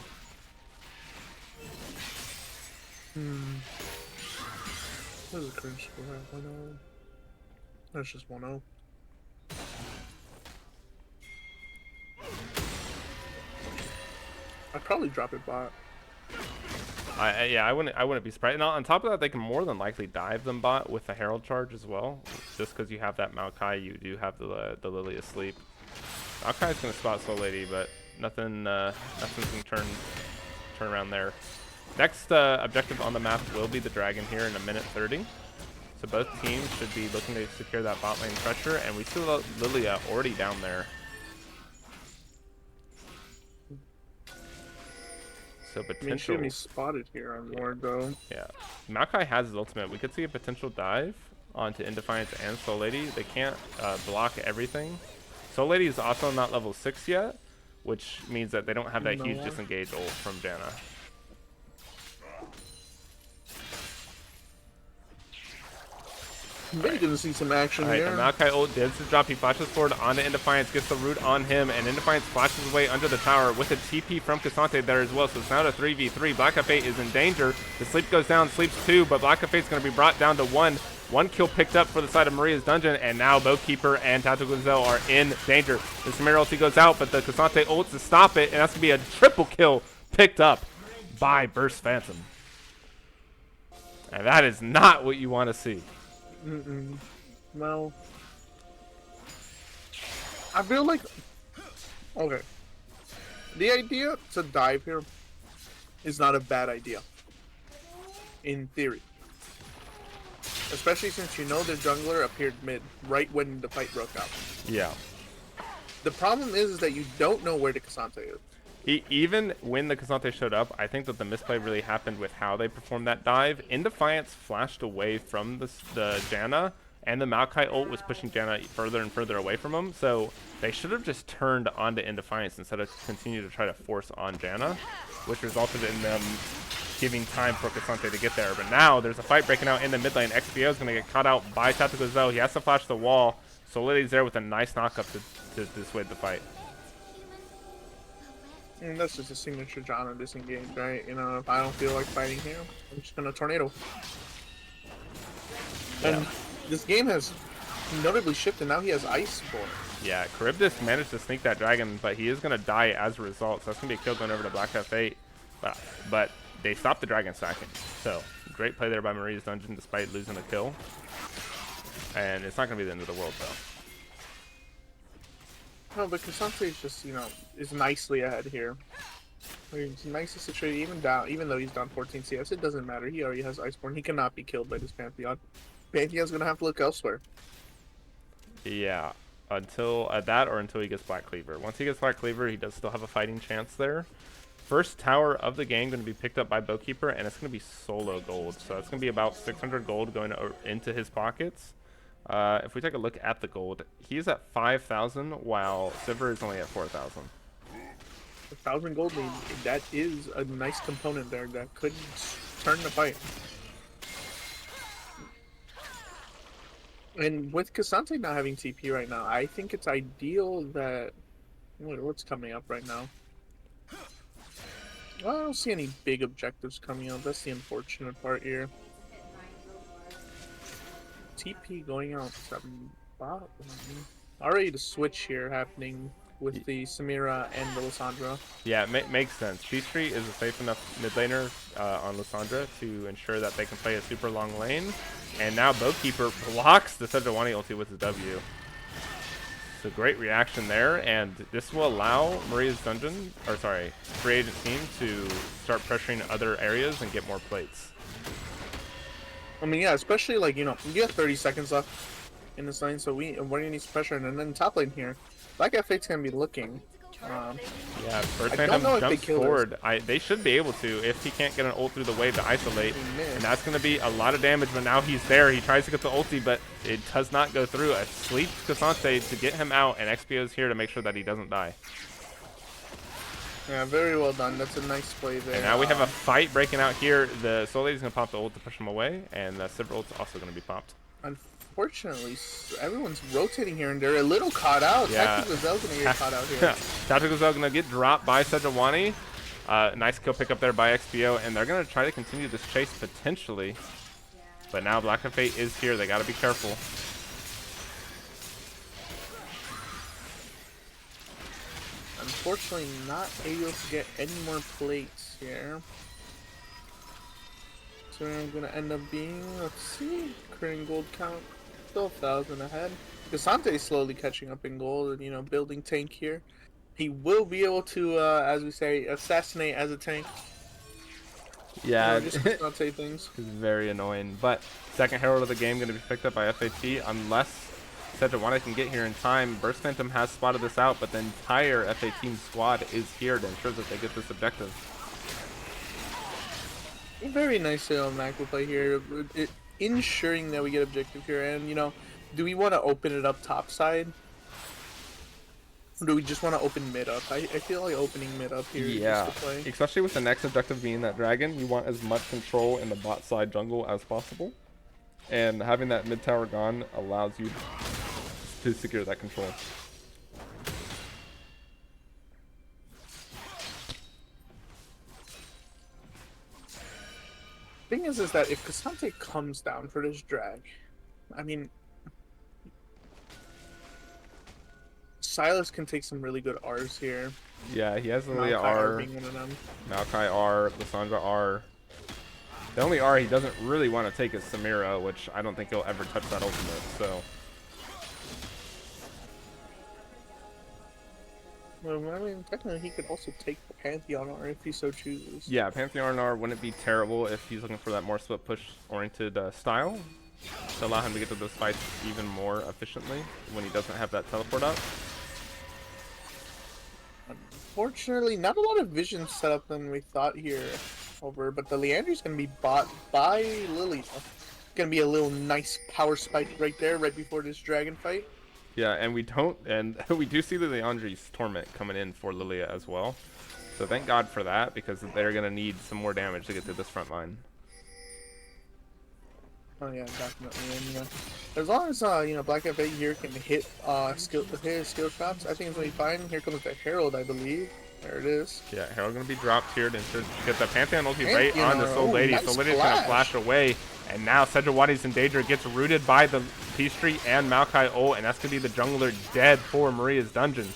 What is the current score at? 1-0. That's just 1-0. I'd probably drop it bot. Yeah, I wouldn't be surprised. And on top of that, they can more than likely dive them bot with the Herald charge as well. Just because you have that Maokai, you do have the Lily asleep. Maokai's gonna spot Soul Lady, but nothing can turn around there. Next objective on the map will be the dragon here in 1:30. So both teams should be looking to secure that bot lane pressure, and we still have Lilia already down there. So potential. I mean, she spotted here on Ward though. Yeah, Maokai has his ultimate. We could see a potential dive onto Indefiance and Soul Lady. They can't block everything. Soul Lady is also not level 6 yet, which means that they don't have that huge disengage ult from Janna. I'm really gonna see some action here. The Maokai ult did the drop. He flashes forward onto Indefiance, gets the root on him, and Indefiance flashes away under the tower with a TP from Cassante there as well. So it's now a 3v3. Black Fate is in danger. The sleep goes down, sleeps 2, but Black Fate's going to be brought down to 1. 1 kill picked up for the side of Maria's dungeon, and now Bowkeeper and Tactical Gazelle are in danger. The Samira ulti goes out, but the Cassante ults to stop it, and that's going to be a triple kill picked up by Burst Phantom. And that is not what you want to see. Well, I feel like okay. The idea to dive here is not a bad idea, in theory. Especially since you know the jungler appeared mid, right when the fight broke out. Yeah. The problem is that you don't know where the Cassante is. Even when the Cassante showed up, I think that the misplay really happened with how they performed that dive. Indefiance flashed away from the Janna, and the Maokai ult was pushing Janna further and further away from him. So they should have just turned onto Indefiance instead of continue to try to force on Janna, which resulted in them giving time for Cassante to get there. But now there's a fight breaking out in the mid lane. XPO is going to get caught out by Tactical Zoe. He has to flash the wall. Solidity's there with a nice knockup to dissuade the fight. And that's just a signature genre disengage, right? You know, if I don't feel like fighting here, I'm just gonna tornado. Yeah. And this game has notably shifted. Now he has Ice for it. Yeah, Charybdis managed to sneak that dragon, but he is going to die as a result. So that's going to be a kill going over to Black F8. But they stopped the dragon stacking. So great play there by Maria's Dungeon despite losing the kill. And it's not going to be the end of the world, though. No, but Cassante is just, you know, is nicely ahead here. He's nicely situated, even though he's down 14 CS. It doesn't matter. He already has Iceborne. He cannot be killed by this Pantheon. Pantheon's going to have to look elsewhere. Yeah, until until he gets Black Cleaver. Once he gets Black Cleaver, he does still have a fighting chance there. First tower of the game going to be picked up by Bowkeeper, and it's going to be solo gold. So it's going to be about 600 gold going into his pockets. If we take a look at the gold, he's at 5,000, while Sivir is only at 4,000. 1,000 gold lead. That is a nice component there that could turn the fight. And with Cassante not having TP right now, I think it's ideal that... What's coming up right now? Well, I don't see any big objectives coming up. That's the unfortunate part here. TP going out some bot. Already the switch here happening with the Samira and the Lissandra. Yeah, it makes sense. Peachtree is a safe enough mid laner on Lissandra to ensure that they can play a super long lane. And now Bowkeeper blocks the Sejuani ulti with his W. So great reaction there, and this will allow Maria's Dungeon, or sorry, free agent team to start pressuring other areas and get more plates. I mean, yeah, especially like, you know, you have 30 seconds left in this lane, so we're going to need pressure. And then top lane here, Black F8's going to be looking. Yeah, first Phantom jumps forward. They should be able to if he can't get an ult through the wave to isolate. And that's going to be a lot of damage, but now he's there. He tries to get the ulti, but it does not go through. A sleep Cassante to get him out, and XPO is here to make sure that he doesn't die. Yeah, very well done. That's a nice play there. And now we have a fight breaking out here. The Soul Lady's going to pop the ult to push him away, and the Sivir ult's also going to be popped. Unfortunately, everyone's rotating here, and they're a little caught out. Yeah. Tactical Gazelle going to get caught out here. Tactical Gazelle going to get dropped by Sejuani. Nice kill pick up there by XPO, and they're going to try to continue this chase potentially. But now Black F8 is here. They got to be careful. Unfortunately, not able to get any more plates here. So I'm going to end up being, let's see, current gold count, still 1,000 ahead. Cassante is slowly catching up in gold and, you know, building tank here. He will be able to, as we say, assassinate as a tank. Yeah, you know, just Cassante things. It's very annoying. But second Herald of the game going to be picked up by FAT unless Sejuani can get here in time. Burst Phantom has spotted this out, but the entire FA team squad is here to ensure that they get this objective. Very nice macro play here, ensuring that we get objective here. And, you know, do we want to open it up top side? Or do we just want to open mid up? I feel like opening mid up here is the play. Especially with the next objective being that dragon, you want as much control in the bot side jungle as possible. And having that mid tower gone allows you to secure that control. Thing is that if Cassante comes down for this drag, I mean, Silas can take some really good R's here. Yeah, he has Lilia R, being one of them. Maokai R, Lissandra R. The only R he doesn't really want to take is Samira, which I don't think he'll ever touch that ultimate, so. Well, I mean, technically he could also take the Pantheon R if he so chooses. Yeah, Pantheon R wouldn't be terrible if he's looking for that more split push-oriented style to allow him to get to those fights even more efficiently when he doesn't have that teleport up. Unfortunately, not a lot of vision set up than we thought here over, but the Leandry's going to be bought by Lilia. Going to be a little nice power spike right there, right before this dragon fight. Yeah, and we do see the Leandry's Torment coming in for Lilia as well. So thank God for that, because they're going to need some more damage to get to this front line. Oh yeah, definitely. And, you know, as long as Black FA here can hit his skill shots, I think it's gonna be fine. Here comes the Herald, I believe. There it is. Yeah, Herald gonna be dropped here to get the Pantheon ulti right on the Soul Lady. Nice Soul Lady's gonna flash away, and now Sejuani's in danger. Gets rooted by the Peachtree and Maokai ult, and that's gonna be the jungler dead for Maria's Dungeon.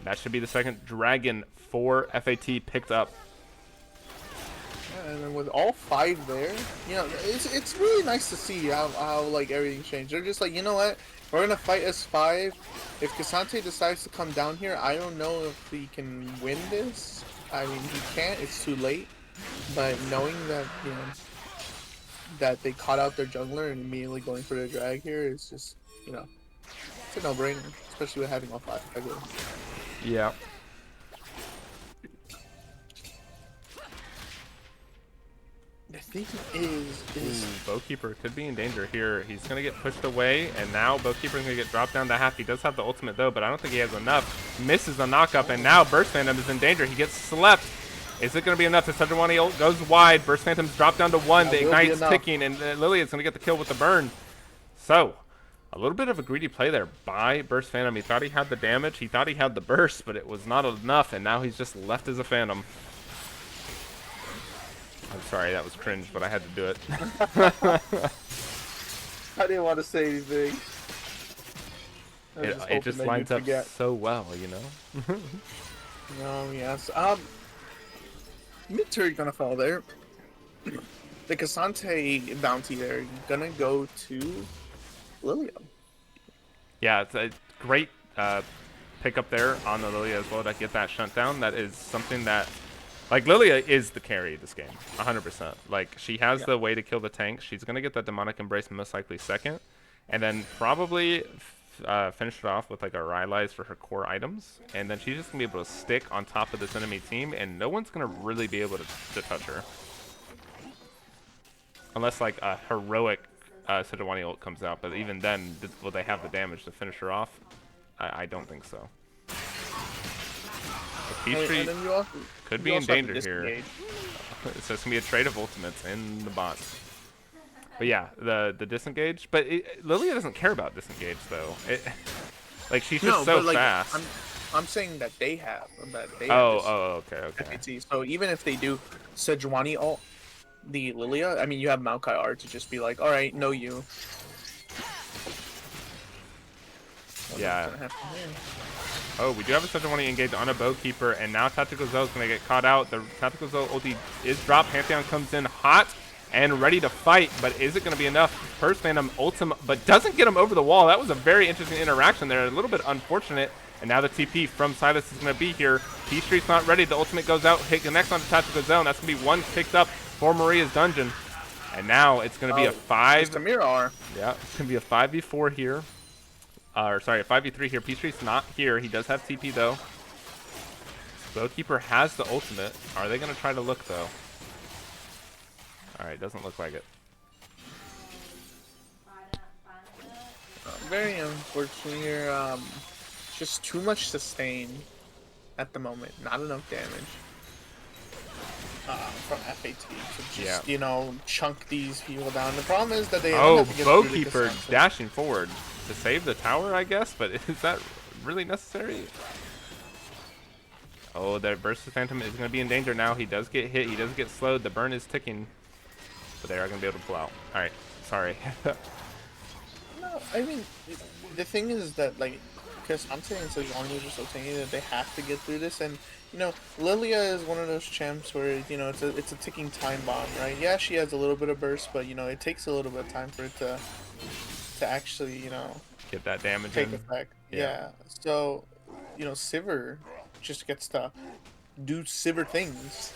That should be the second dragon for FAT picked up. And then with all 5 there, you know, it's really nice to see how like everything's changed. They're just like, you know what, we're gonna fight S5. If Cassante decides to come down here, I don't know if he can win this. I mean, he can't. It's too late. But knowing that, you know, that they caught out their jungler and immediately going for the drag here is just, you know, it's a no-brainer, especially with having all 5. Yeah. The thing is Bowkeeper could be in danger here. He's going to get pushed away, and now Bowkeeper's going to get dropped down to half. He does have the ultimate, though, but I don't think he has enough. Misses the knock-up, and now Burst Phantom is in danger. He gets slept. Is it going to be enough? The Sejuani ult goes wide. Burst Phantom's dropped down to 1. The Ignite's ticking, and Lilia's going to get the kill with the burn. So, a little bit of a greedy play there by Burst Phantom. He thought he had the damage. He thought he had the burst, but it was not enough, and now he's just left as a Phantom. I'm sorry, that was cringe, but I had to do it. I didn't want to say anything. It just lines up so well, you know? Yes. Mid turret gonna fall there. The Cassante bounty there gonna go to Lilia. Yeah, it's a great pickup there on the Lilia as well to get that shutdown. That is something that, like, Lilia is the carry of this game, 100%. Like, she has the way to kill the tank. She's going to get that Demonic Embrace most likely second. And then probably finish it off with, like, a Rylai's for her core items. And then she's just going to be able to stick on top of this enemy team, and no one's going to really be able to touch her. Unless, like, a heroic Sejuani ult comes out. But even then, will they have the damage to finish her off? I don't think so. Peachtree could be in danger here. So it's going to be a trade of ultimates in the bots. But yeah, the disengage. But Lilia doesn't care about disengage, though. Like, she's just so fast. I'm saying that they have. Okay. So even if they do Sejuani ult the Lilia, I mean, you have Maokai R to just be like, alright, no you. Yeah. Oh, we do have a Sejuani engaged on a Bowkeeper, and now Tactical Zoe is going to get caught out. The Tactical Zoe ulti is dropped. Pantheon comes in hot and ready to fight, but is it going to be enough? First Phantom ults him, but doesn't get him over the wall. That was a very interesting interaction there. A little bit unfortunate. And now the TP from Silas is going to be here. Peachtree's not ready. The ultimate goes out. Hit connects onto Tactical Zone. That's going to be 1 picked up for Maria's Dungeon. And now it's going to be a 5. Yeah, it's going to be a 5v4 here. Or sorry, a 5v3 here. Peachtree's not here. He does have TP though. Bowkeeper has the ultimate. Are they going to try to look though? Alright, doesn't look like it. Very unfortunate here. Just too much sustain at the moment. Not enough damage from FAT to just, you know, chunk these people down. The problem is that they have to get Bowkeeper dashing forward to save the tower, I guess, but is that really necessary? Oh, that Burst of Phantom is going to be in danger now. He does get hit. He does get slowed. The burn is ticking, but they are going to be able to pull out. All right, sorry. No, I mean, the thing is that, like, Casante and Sejuani are just so tanky that they have to get through this. And you know, Lilia is one of those champs where you know it's a ticking time bomb, right? Yeah, she has a little bit of burst, but you know it takes a little bit of time for it to actually get that damage take in. effect. Yeah. Yeah. So you know, Sivir just gets to do Sivir things.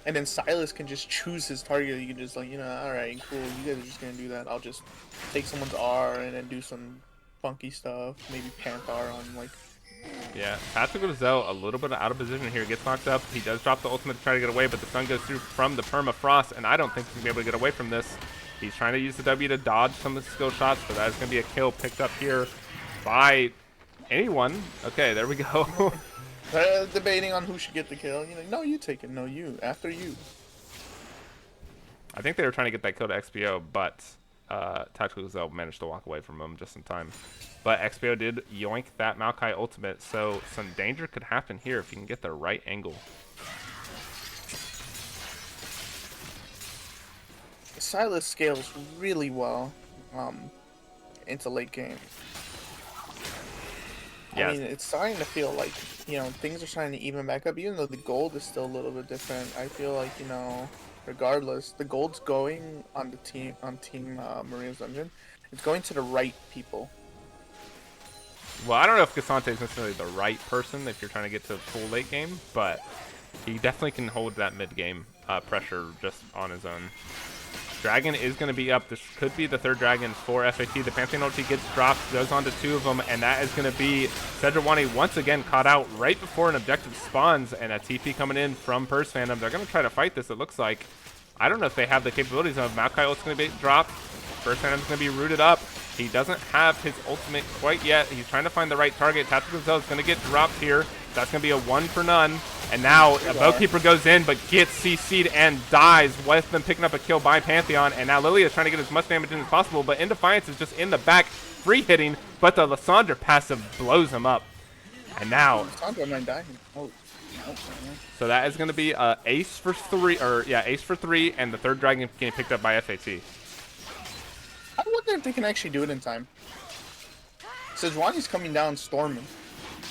And then Silas can just choose his target. You can just like, alright, cool, you guys are just gonna do that. I'll just take someone's R and then do some funky stuff. Maybe Panthar on like. Yeah, Tactical Gazelle a little bit out of position here. Gets knocked up. He does drop the ultimate to try to get away, but the sun goes through from the permafrost, and I don't think he's gonna be able to get away from this. He's trying to use the W to dodge some of the skill shots, but that is gonna be a kill picked up here by anyone. Okay, there we go. Debating on who should get the kill. No, you take it. No, you. After you. I think they were trying to get that kill to XPO, but Tactical Gazelle managed to walk away from him just in time. But XPO did yoink that Maokai ultimate, so some danger could happen here if you can get the right angle. Silas scales really well into late game. Yeah. I mean, it's starting to feel like, things are starting to even back up, even though the gold is still a little bit different. I feel like, regardless, the gold's going on the team Maria's Dungeon. It's going to the right people. Well, I don't know if Casante is necessarily the right person if you're trying to get to full late game, but he definitely can hold that mid game pressure just on his own. Dragon is going to be up. This could be the third dragon for FAT. The Pantheon ulti gets dropped, goes on to two of them, and that is going to be Sejuani once again caught out right before an objective spawns, and a TP coming in from Purse Phantom. They're going to try to fight this, it looks like. I don't know if they have the capabilities of Maokai ult's going to be dropped. Purse Phantom's going to be rooted up. He doesn't have his ultimate quite yet. He's trying to find the right target. Tactical Gazelle is going to get dropped here. That's going to be a 1 for none. And now a Bowkeeper goes in, but gets CC'd and dies with them picking up a kill by Pantheon. And now Lilia is trying to get as much damage in as possible, but Indefiance is just in the back, free hitting, but the Lissandra passive blows him up. And now... Lissandra might die. Oh. So that is going to be ace for 3, ace for 3, and the third dragon getting picked up by FAT. I wonder if they can actually do it in time. Sejuani's coming down storming.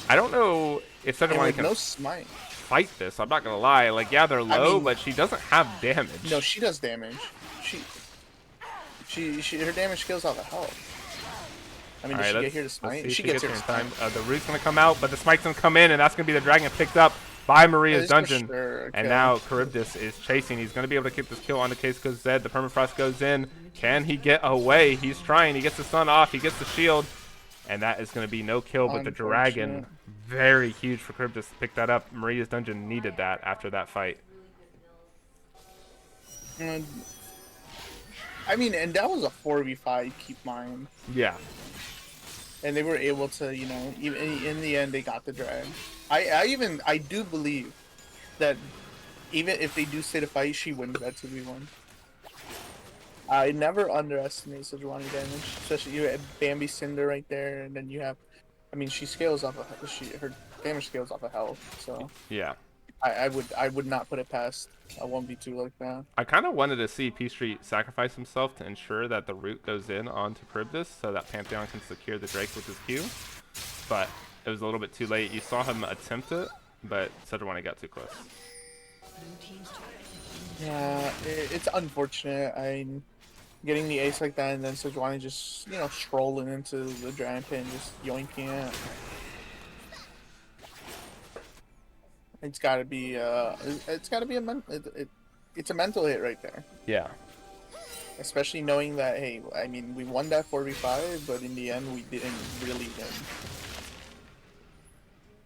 I don't know if Sejuani can no smite. fight this. I'm not gonna lie. Like, yeah, they're low, but she doesn't have damage. No, she does damage. Her damage scales off of health. I mean, does she get here to smite? She gets here in time. The root's gonna come out, but the smite's gonna come in, and that's gonna be the dragon picked up by Maria's Dungeon. Sure. Okay. And now Charybdis is chasing. He's gonna be able to keep this kill on the case because Zed. The permafrost goes in. Can he get away? He's trying. He gets the sun off. He gets the shield. And that is going to be no kill, but the dragon, very huge for Charybdis to pick that up. Maria's Dungeon needed that after that fight. And that was a 4v5, keep mind. Yeah. And they were able to, even in the end, they got the drag. I do believe that even if they do stay to fight, she wins that 2v1. I never underestimate Sejuani damage, especially you have Bambi Cinder right there, and then you have, she scales off of her damage scales off of health, so yeah, I would not put it past a 1v2 like that. I kind of wanted to see P Street sacrifice himself to ensure that the root goes in onto Charybdis so that Pantheon can secure the Drake with his Q, but it was a little bit too late. You saw him attempt it, but Sejuani got too close. Yeah, it's unfortunate. Getting the ace like that, and then Sejuani just, strolling into the dragon pit and just yoinking it. It's gotta be, it's a mental hit right there. Yeah. Especially knowing that, hey, we won that 4v5, but in the end, we didn't really win.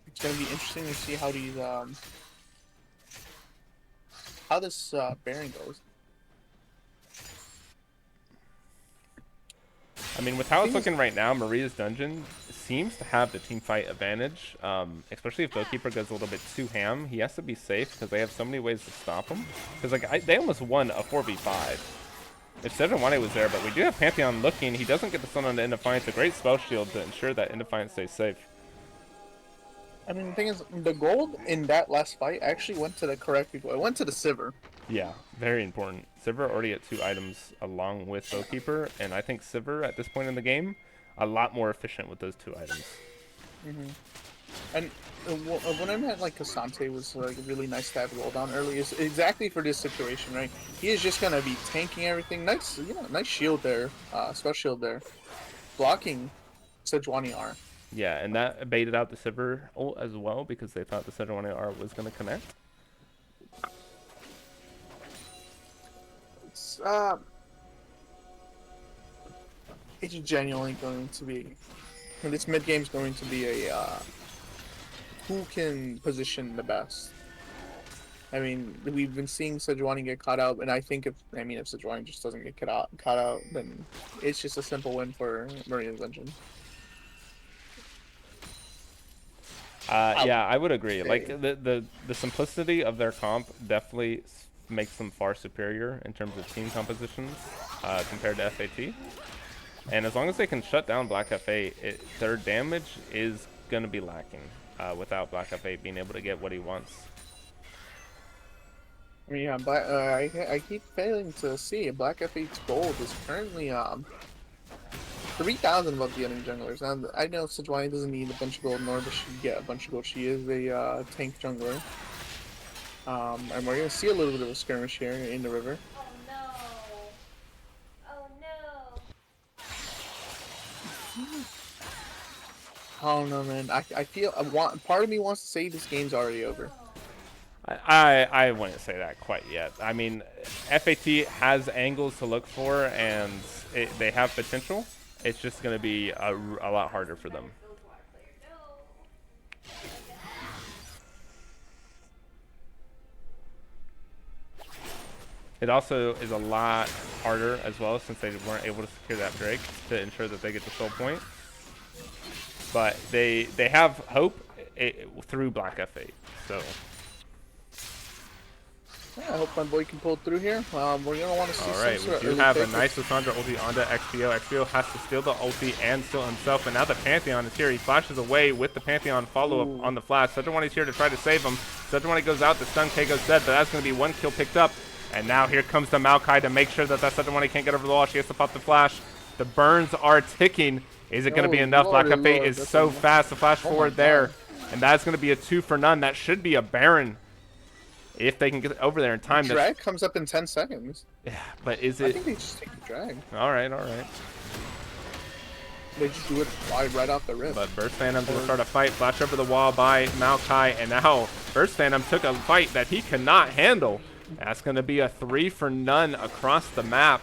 It's gonna be interesting to see how these, how this Baron goes. With how it's looking right now, Maria's Dungeon seems to have the team fight advantage, especially if Bowkeeper goes a little bit too ham. He has to be safe because they have so many ways to stop him. Because they almost won a 4v5 if Sejuani was there, but we do have Pantheon looking. He doesn't get the sun on the Indefiance, a great spell shield to ensure that Indefiance stays safe. The thing is, the gold in that last fight actually went to the correct people. It went to the Sivir. Yeah, very important. Sivir already at 2 items along with Bowkeeper, and I think Sivir at this point in the game, a lot more efficient with those 2 items. And when I meant like Kasante was like really nice to have rolled on early is exactly for this situation, right? He is just gonna be tanking everything. Nice, nice shield there, spell shield there, blocking Sejuani R. Yeah, and that baited out the Sivir ult as well because they thought the Sejuani R was gonna connect. It's genuinely going to be. This mid game is going to be a who can position the best. I mean, we've been seeing Sejuani get caught out, and I think if Sejuani just doesn't get caught out, then it's just a simple win for Maria's Legend. Yeah, I would agree. Like the simplicity of their comp definitely makes them far superior in terms of team compositions compared to FAT. And as long as they can shut down Black FA, their damage is going to be lacking without Black FA being able to get what he wants. I mean, yeah, I keep failing to see Black F8's gold is currently 3,000 above the enemy junglers. Now, I know Sejuani doesn't need a bunch of gold, nor does she get a bunch of gold. She is a tank jungler. And we're going to see a little bit of a skirmish here in the river. Oh no, man. I feel part of me wants to say this game's already over. I wouldn't say that quite yet. I mean, FAT has angles to look for, and they have potential. It's just going to be a lot harder for them. It also is a lot harder as well, since they weren't able to secure that Drake to ensure that they get the soul point. But they have hope through Black F8. So yeah, I hope my boy can pull through here. We're gonna want to see. All right, we do have a nice Lissandra ulti onto XPO. XPO has to steal the ulti and steal himself, and now the Pantheon is here. He flashes away with the Pantheon follow-up on the flash. Sejuani's here to try to save him. Sejuani goes out, the stun K goes dead, but that's going to be one kill picked up. And now here comes the Maokai to make sure that Sejuani can't get over the wall. She has to pop the flash. The burns are ticking. Is it going to be enough? Black F8 is so fast. The flash forward there. And that's going to be a 2 for none. That should be a Baron if they can get over there in time. The drag comes up in 10 seconds. Yeah, but is it? I think they just take the drag. All right, all right. They just do it right off the rip. But Burst Phantom's going to start a fight. Flash over the wall by Maokai. And now Burst Phantom took a fight that he cannot handle. That's going to be a 3 for none across the map.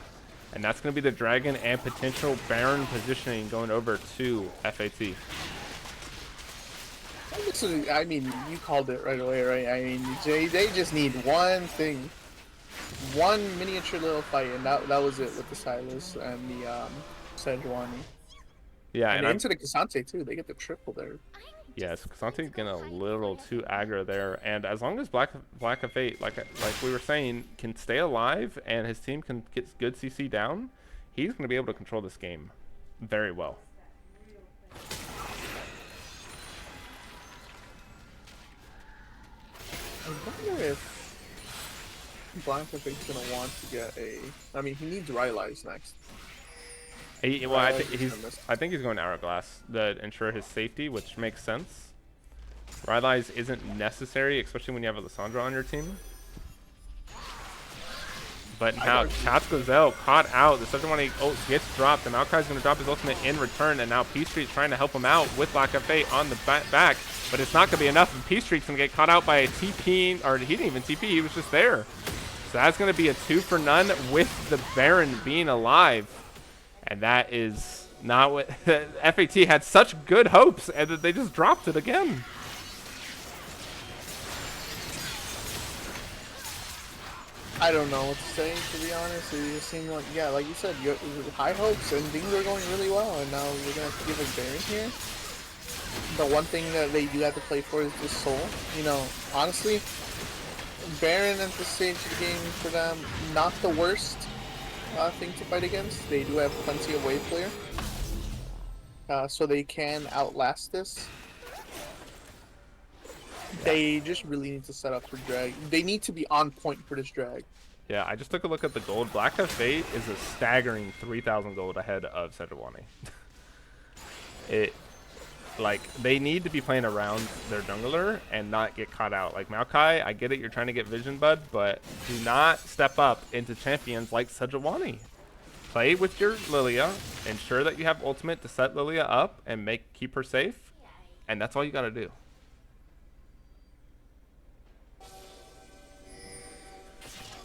And that's going to be the Dragon and potential Baron positioning going over to FAT. I mean, you called it right away, right? I mean, they just need one thing. One miniature little fight, and that was it with the Silas and the Sejuani. Yeah, and into the Kasante, too. They get the triple there. Yes, Kasante's getting a little too aggro there, and as long as Black F8, like we were saying, can stay alive and his team can get good CC down, he's going to be able to control this game very well. I wonder if Black F8's going to want to get a... I mean, he needs Rylai's next. I think he's going Hourglass to ensure his safety, which makes sense. Rylai's isn't necessary, especially when you have a Lissandra on your team. But now Cats Gazelle caught out. The Sejuani ult gets dropped, and Maokai's going to drop his ultimate in return, and now P-Street's trying to help him out with Black F8 on the back. But it's not going to be enough, and P-Street's going to get caught out by a TP, or he didn't even TP, he was just there. So that's going to be a 2 for none with the Baron being alive. And that is not what FAT had such good hopes, and that they just dropped it again. I don't know what to say, to be honest. It just seemed like, yeah, like you said, you have high hopes and things are going really well, and now you're going to have to give a Baron here. The one thing that they do have to play for is the soul. You know, honestly, Baron at this stage of the game for them, not the worst thing to fight against. They do have plenty of wave clear, so they can outlast this. They just really need to set up for drag. They need to be on point for this drag. Yeah, I just took a look at the gold. Black F8 is a staggering 3,000 gold ahead of Sejuani. Like, they need to be playing around their jungler and not get caught out. Like, Maokai, I get it, you're trying to get vision, bud, but do not step up into champions like Sejuani. Play with your Lilia, ensure that you have ultimate to set Lilia up and keep her safe, and that's all you gotta do.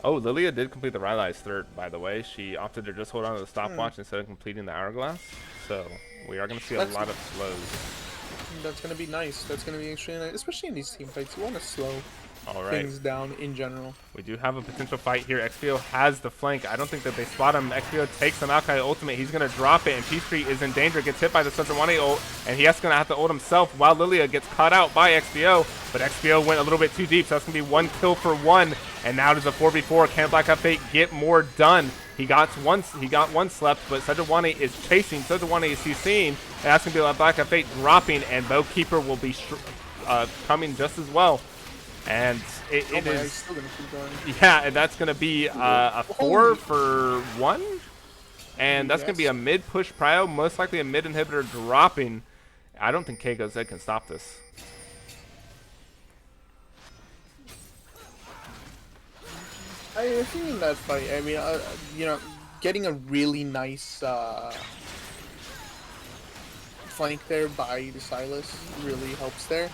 Oh, Lilia did complete the Rylai's third, by the way. She opted to just hold on to the stopwatch instead of completing the Hourglass. So we are going to see a lot of slows. That's going to be nice. That's going to be extremely nice, especially in these team fights. You want to slow things down in general. We do have a potential fight here. XPO has the flank. I don't think that they spot him. XPO takes the Maokai ultimate. He's going to drop it, and P-Street is in danger. Gets hit by the Sejuani ult, and he's going to have to ult himself while Lilia gets caught out by XPO. But XPO went a little bit too deep, so that's going to be 1 kill for 1. And now there's a 4v4. Can Black Hat Fate get more done? He got one slept, but Sejuani is chasing. Sejuani is CCing, and that's going to be Black Hat Fate dropping, and Bowkeeper will be coming just as well. And it is still gonna keep going. Yeah, and that's gonna be a 4 for 1, and that's gonna be a mid push prio, most likely a mid inhibitor dropping. I don't think KGoZ can stop this. I think in that fight, I mean, you know, getting a really nice flank there by the Sylas really helps there.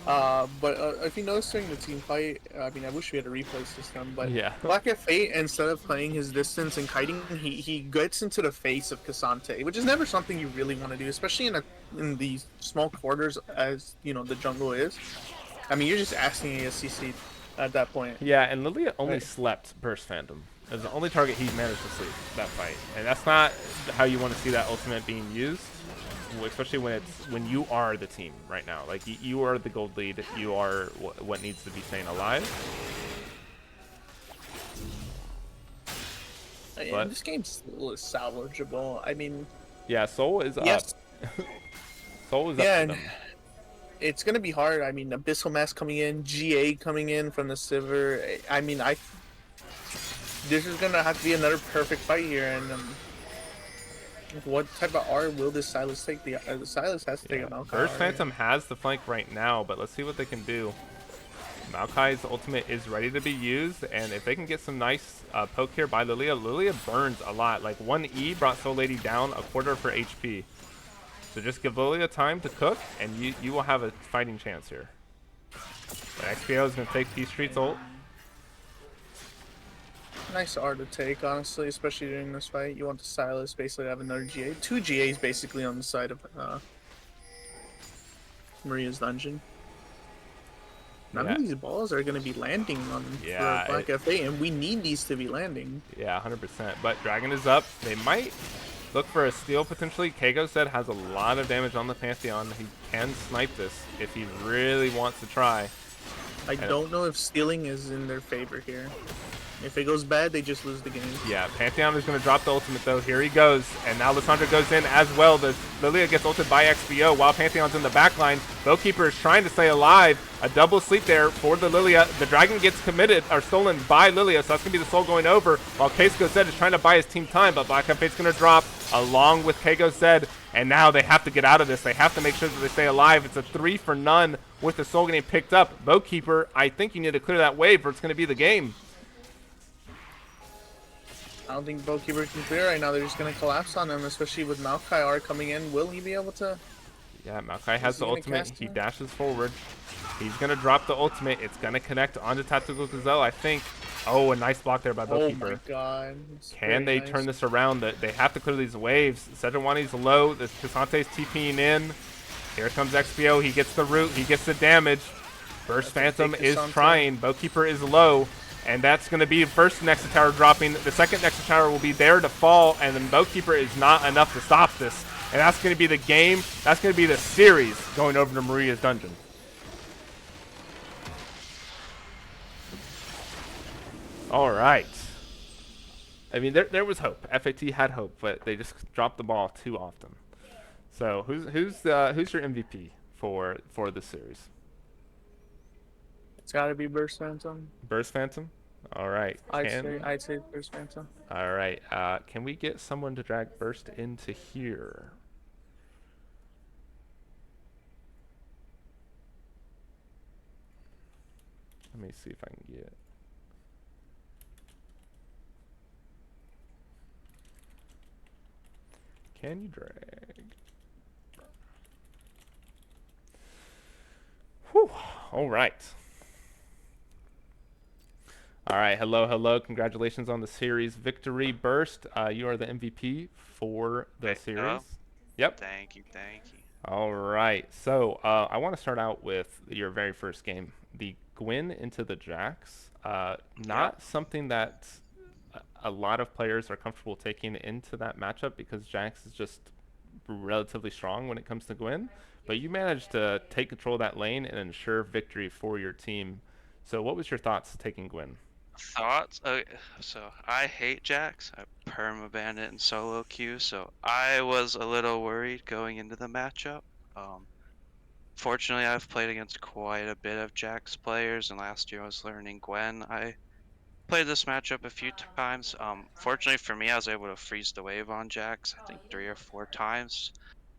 But if you notice during the team fight, I mean, I wish we had a replay system, but Black Hat Fate, instead of playing his distance and kiting, he gets into the face of Cassante, which is never something you really want to do, especially in these small quarters as, you know, the jungle is. I mean, you're just asking a CC at that point. Yeah, and Lilia only slept Burst Phantom. It was the only target he managed to sleep that fight, and that's not how you want to see that ultimate being used. Especially when you are the team right now. Like, you are the gold lead. You are what needs to be staying alive. And this game still is salvageable. I mean, yeah, Soul is up. Soul is up. And it's gonna be hard. I mean, Abyssal Mask coming in, GA coming in from the Sivir. I mean, this is gonna have to be another perfect fight here, and what type of R will this Sylas take? The Sylas has to take a Maokai. Burst Phantom has the flank right now, but let's see what they can do. Maokai's ultimate is ready to be used, and if they can get some nice poke here by Lilia burns a lot. Like, 1 E brought Soul Lady down a quarter of her HP. So just give Lilia time to cook, and you will have a fighting chance here. But XPO is going to take P-Street's ult. Nice R to take, honestly, especially during this fight. You want the Sylas basically to have another GA. 2 GAs basically on the side of Maria's dungeon. None of these balls are going to be landing on for Black Hat Fate, and we need these to be landing. Yeah, 100%. But Dragon is up. They might look for a steal potentially. KGoZ has a lot of damage on the Pantheon. He can snipe this if he really wants to try. I don't know if stealing is in their favor here. If it goes bad, they just lose the game. Yeah, Pantheon is going to drop the ultimate, though. Here he goes. And now Lissandra goes in as well. Lilia gets ulted by XPO while Pantheon's in the backline. Bowkeeper is trying to stay alive. A double sleep there for the Lilia. The Dragon gets committed or stolen by Lilia, so that's going to be the Soul going over. While KGoZ is trying to buy his team time, but Black Hat Fate's going to drop along with KGoZ. And now they have to get out of this. They have to make sure that they stay alive. It's a 3 for none with the Soul getting picked up. Bowkeeper, I think you need to clear that wave or it's going to be the game. I don't think Bowkeeper can clear right now. They're just going to collapse on him, especially with Maokai R coming in. Will he be able to? Yeah, Maokai has the ultimate. He dashes forward. He's going to drop the ultimate. It's going to connect onto Tactical Gazelle, I think. Oh, a nice block there by Bowkeeper. Oh my god. Can they turn this around? They have to clear these waves. Sejuani's low. The Casante's TPing in. Here comes XPO. He gets the root. He gets the damage. Burst Phantom is trying. Bowkeeper is low. And that's going to be the first Nexus Tower dropping. The second Nexus Tower will be there to fall, and then Bowkeeper is not enough to stop this. And that's going to be the game. That's going to be the series going over to Maria's dungeon. All right. I mean, there was hope. FAT had hope, but they just dropped the ball too often. So who's your MVP for this series? It's got to be Burst Phantom. Burst Phantom? All right. I'd say Burst Phantom. All right. Can we get someone to drag Burst into here? Let me see if I can get. Can you drag? Whew. All right. All right. Hello, hello. Congratulations on the series victory, Burst. You are the MVP for the series. Yep. Thank you, thank you. All right. So I want to start out with your very first game, the Gwyn into the Jax. Yep. Not something that a lot of players are comfortable taking into that matchup because Jax is just relatively strong when it comes to Gwyn. But you managed to take control of that lane and ensure victory for your team. So what was your thoughts taking Gwyn? Thoughts? So I hate Jax. I permaban it in solo queue, so I was a little worried going into the matchup. Um, Fortunately, I've played against quite a bit of Jax players, and last year I was learning Gwen. I played this matchup a few times. Fortunately for me, I was able to freeze the wave on Jax, I think 3 or 4 times.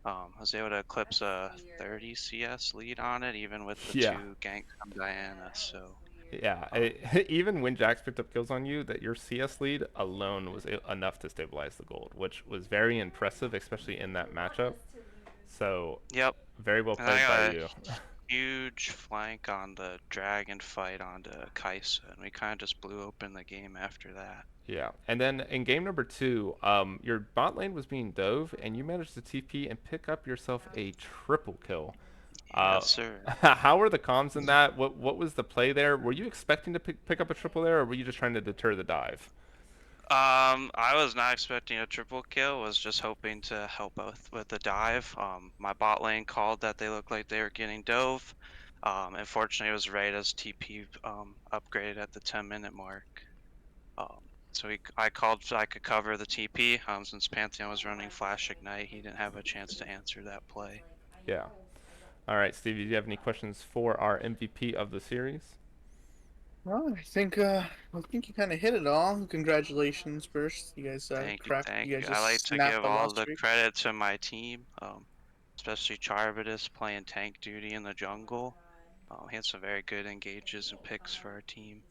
I was able to eclipse a 30 CS lead on it, even with the Yeah. 2 ganks on Diana. So, Yeah, um, even when Jax picked up kills on you, that your CS lead alone was enough to stabilize the gold, which was very impressive, especially in that matchup. So, yep. very well And I played by got a you. huge flank on the dragon fight onto Kaisa, and we kind of just blew open the game after that. Yeah, and then in game number two, your bot lane was being dove, and you managed to TP and pick up yourself a triple kill. Yes, sir. How were the comms in that? What was the play there? Were you expecting to pick up a triple there, or were you just trying to deter the dive? I was not expecting a triple kill. Was just hoping to help out with the dive. My bot lane called that they looked like they were getting dove. Unfortunately, it was right as TP upgraded at the 10-minute mark. Um, I called so I could cover the TP. Since Pantheon was running Flash Ignite, he didn't have a chance to answer that play. Yeah. All right, Stevie, do you have any questions for our MVP of the series? Well, I think you kind of hit it all. Congratulations, Burst. You guys Thank you, cracked. thank You you. guys I like just to snapped give the all loss the streak. credit to my team, especially Charvadis playing tank duty in the jungle. He had some very good engages and picks for our team.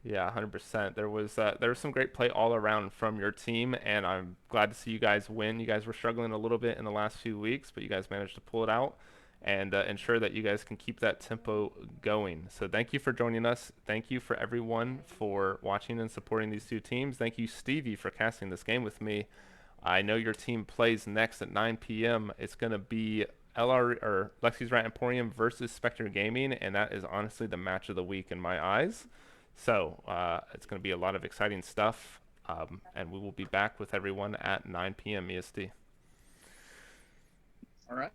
Yeah, 100%. There was some great play all around from your team, and I'm glad to see you guys win. You guys were struggling a little bit in the last few weeks, but you guys managed to pull it out and ensure that you guys can keep that tempo going. So thank you for joining us. Thank you for everyone for watching and supporting these two teams. Thank you, Stevie, for casting this game with me. I know your team plays next at 9 p.m. It's going to be LR or Lexi's Rat Emporium versus Spectre Gaming, and that is honestly the match of the week in my eyes. So it's going to be a lot of exciting stuff, and we will be back with everyone at 9 p.m. EST. All right.